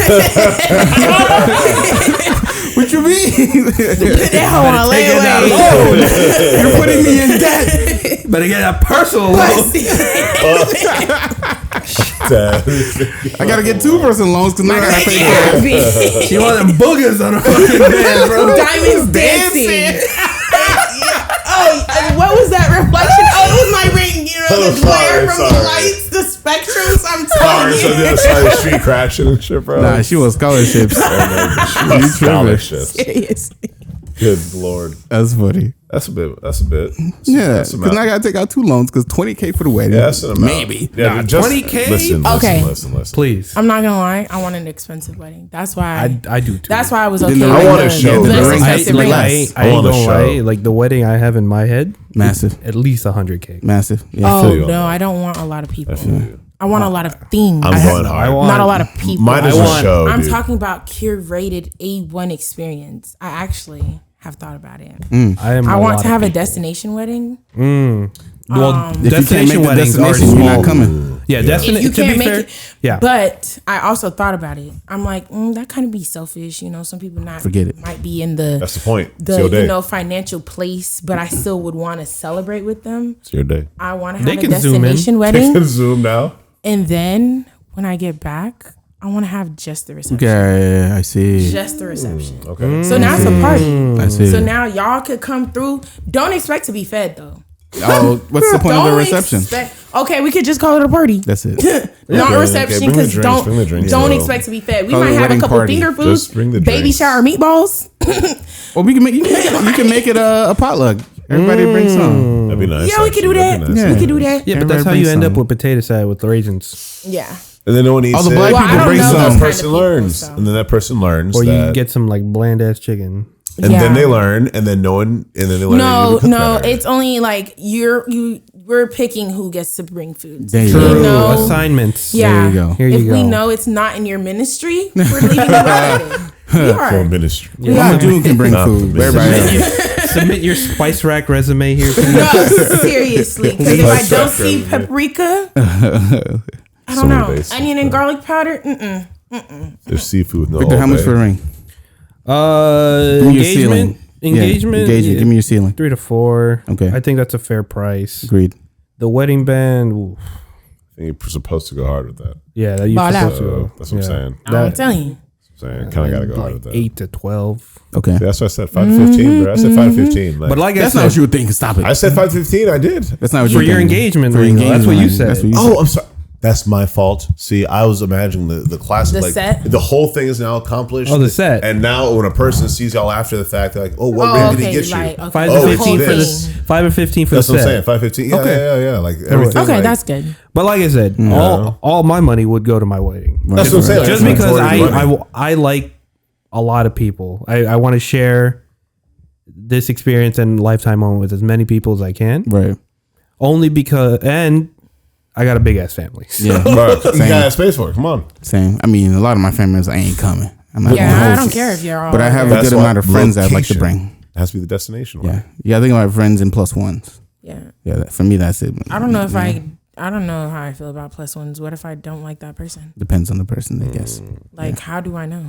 What you mean? put that hoe on Take it down layaway. low. You're putting me in debt. Better get a personal loan. I gotta get 2-person loans because now I gotta pay for it. She want them boogers on her fucking bed, bro. Diamonds dancing. Oh, and what was that reflection? Oh, it was my ring. You know, the glare from the lights, the spectrums. I'm telling So you. that's why the street crashing and shit, bro. Nah, she was scholarships. You Scholarships. Seriously. Good lord. That's funny. That's a bit. That's a bit. Yeah, That's because now I gotta take out 2 loans because $20K for the wedding. Yeah, that's an amount. Maybe. Yeah, Nah, but just 20K? Listen, Okay. listen. Please. Oh, I'm not gonna lie. I want an expensive wedding. That's why. I do too. That's why I was Then okay. the with ring- I want the- a show. the The ring has expensive to be rings. less. I ain't want a gonna show. lie. Like the wedding I have in my head, Massive. at least 100K. Massive. Yeah. Oh feel you on no, that. I don't want a lot of people. I feel you. I want a lot of themes. I'm going hard. I want Not a lot of people. Mine is I a want- show, I'm dude. talking about curated A1 experience. I actually have thought about it. I want to have a destination wedding. Well, If you can't make destination the weddings are destination, you're not small. coming. Yeah, If destination. you To be can't make fair, it, yeah. But I also thought about it. I'm like, that kind of be selfish. You know, some people not Forget it. might be in the That's the point. It's your day. financial place, but I still would want to celebrate with them. It's your day. I want to They have a can zoom in. destination wedding, Zoom now. and then when I get back, I want to have just the reception. Okay, I see. Just the reception. Okay. So now it's a party. I see. So now y'all could come through. Don't expect to be fed though. Oh, what's the point of the Don't reception? Okay, we could just call it a party. That's it. Not Okay, reception bring the because drinks, bring the drinks, don't though. expect to be fed. We Call it might a have a wedding couple party. finger foods, Just bring the baby drinks. shower meatballs. Well, you can make it a potluck. Everybody bring some. That'd be nice. Yeah, we could do actually. that. That'd be Yeah. nice. We could do that. Yeah, but Everybody that's how bring you end up some. with potato salad with the raisins. Yeah. And then no one eats All the it. black Well, I people don't bring know some. those That kind of person people, learns, so. and then that person learns, Or you that, get some like bland ass chicken. and Yeah. then they learn, and then no one, and then they learn. that you No, cook no, better. it's only like we're picking who gets to bring food. There you We go. know- Assignments. Yeah. There you go. Here if you we go. know it's not in your ministry, we're leaving it alone. We for are. ministry. Mama June can bring Not food. for me. Everybody else. Submit your spice rack resume here. Please. No, seriously. Because if I don't see paprika, I don't know. Basics, Onion and bro. garlic powder. Mm-mm. There's seafood with no. Victor, how Old much Bay. for a ring? Engagement. Your ceiling. Yeah, Engagement. engagement. Give me your ceiling. 3 to 4. Okay. I think that's a fair price. Agreed. The wedding band. Oof. I think you're supposed to go hard with that. Yeah, that you're Ball out. supposed to go. That's what I'm saying. I'm telling you. Kind of got to go hard Like with that. 8 to 12. Okay. That's why I said 5 to 15, bro. I said 5 to 15. Like, But like That's I not said, what you would think. Stop it. I said 5 to 15. I did. That's not what For you your think. engagement For ring, your though. That's what you engagement ring. said. That's what you said. Oh, I'm sorry. That's my fault. See, I was imagining the classic, The set? the whole thing is now accomplished. Oh, the set. And now when a person sees y'all after the fact, they're like, "Oh, what ring did he get you?" Right, okay. 5 Oh, to it's 15 for this. the 5 or 15 for That's the what I'm set. saying. 515. Yeah, Okay. yeah. Like everything. Okay, like, that's good. But like I said, all my money would go to my wedding. That's what I'm saying. Just That's because majority money. I like a lot of people. I want to share this experience and lifetime moment with as many people as I can. Right. Only because, and I got a big ass family. So. Yeah. Bro, you Same. got space for it. Come on. Same. I mean, a lot of my family ain't coming. I'm not gonna Yeah, I hold don't you. care if you're all. But I have a That's good why amount of friends that I'd like to location bring. has to be the destination. Yeah. Yeah, I think about friends and plus ones. Yeah. Yeah, for me, that's it. I don't know if I don't know how I feel about plus ones. What if I don't like that person? Depends on the person, I guess. Like, how do I know?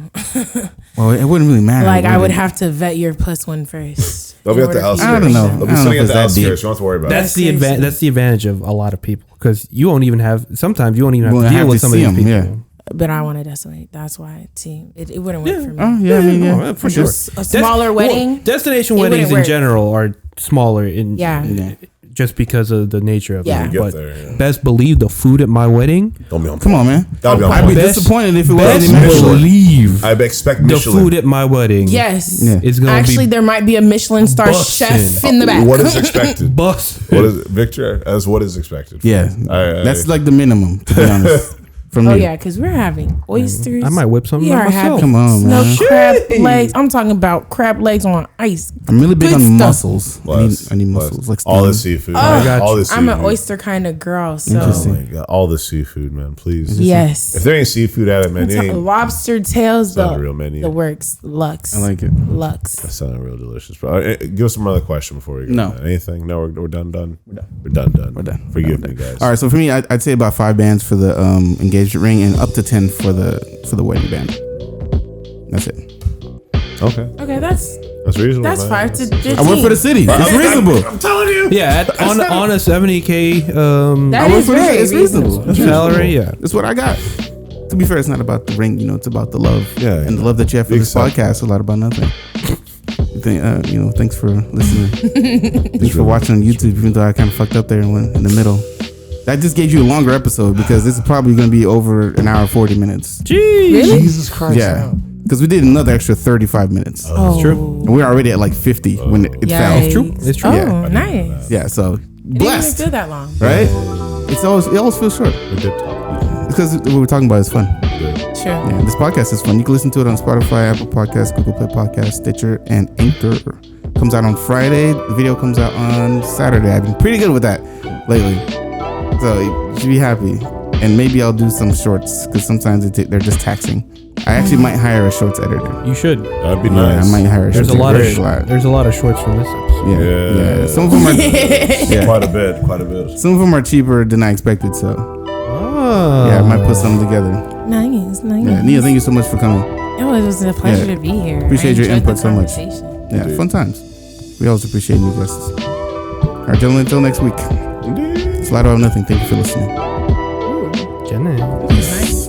Well, it wouldn't really matter. Like, I would have to vet your plus one first. They'll be in at the order for you outskirts. to I don't know. reach They'll them. be sitting at if the it's that outskirts. deep. You don't have to worry about That's it. that's the advantage of a lot of people because you won't even have. Sometimes you won't even have Well, to I deal have with to some of see these 'em, people. yeah. But I want to destinate. That's why. See, it wouldn't work for me. Oh, yeah, I mean, yeah. Oh, for sure. Just- A smaller wedding. Destination it weddings wouldn't in work. general are smaller in Yeah. just because of the nature of Yeah. it. Get But there, yeah. best believe the food at my wedding. Don't be on. Come on, man. Gotta be on. I'd be point. disappointed if it Best wasn't Michelin. believe I expect the Michelin. food at my wedding. Yes. Yeah. It's gonna Actually, be there might be a Michelin star bussin'. chef in the back. What is expected? bus. What is Victor? As what is expected? Yeah. That's like the minimum, to be honest. From Oh me. yeah, because we're having oysters. I might whip something We up are myself. having Come on, snow man. crab legs. I'm talking about crab legs on ice. I'm really big Good on stuff. mussels. I need mussels. Like all the steamed. seafood. I got all you. the seafood. I'm an oyster kind of girl, Oh so my god, all the seafood, man. Please. yes. If there ain't seafood at it, man, it ain't. Lobster tails, not a the real menu. the works, Lux. I like it. Lux. That sounded real delicious. Bro, give us another question before we go. No. man. Anything? No, we're done. We're done. We're done. Forgive We're me, done. guys. All right, so for me, I'd say about 5 bands for the engagement ring and up to 10 for the wedding band. That's it. Okay, That's reasonable. that's man. 5 to 15. I work for the city. It's reasonable. I'm telling you. Yeah, on a 70K That I work is for the city. very It's reasonable. It's salary. Yeah, That's what I got. To be fair, it's not about the ring. It's about the love. Yeah, and the yeah. love that you have for this Exactly. podcast. A lot about nothing. Thanks for listening. Thanks for watching on YouTube, even though I kind of fucked up there and went in the middle. That just gave you a longer episode because this is probably going to be over an hour 40 minutes. Really? Jesus Christ. Yeah, because we did another extra 35 minutes. Oh, true. And we're already at like 50 when it fell. Yikes. It's true. It's true. Oh, Yeah. nice. Yeah, so It didn't even blessed, feel that long. right? It always feels short. We did talk. Because what we're talking about is fun. Sure. Yeah, this podcast is fun. You can listen to it on Spotify, Apple Podcasts, Google Play Podcasts, Stitcher, and Anchor. Comes out on Friday. The video comes out on Saturday. I've been pretty good with that lately, so you should be happy. And maybe I'll do some shorts because sometimes they're just taxing. I actually might hire a shorts editor. You should. That'd be Yeah, nice. I might hire a There's shorts a lot editor. of there's a lot of shorts from this episode. Yeah. Some of them are Quite a bit. some of them are cheaper than I expected. So Oh. yeah, I might put some together. Nice. Yeah, Nia, thank you so much for coming. Oh, it was a pleasure Yeah. to be here. Appreciate I your enjoyed the input so much. conversation. Yeah, Indeed. fun times. We always appreciate new guests. All right, gentlemen, until next week. It's a lot of nothing. Thank you for listening. Jenny. Peace.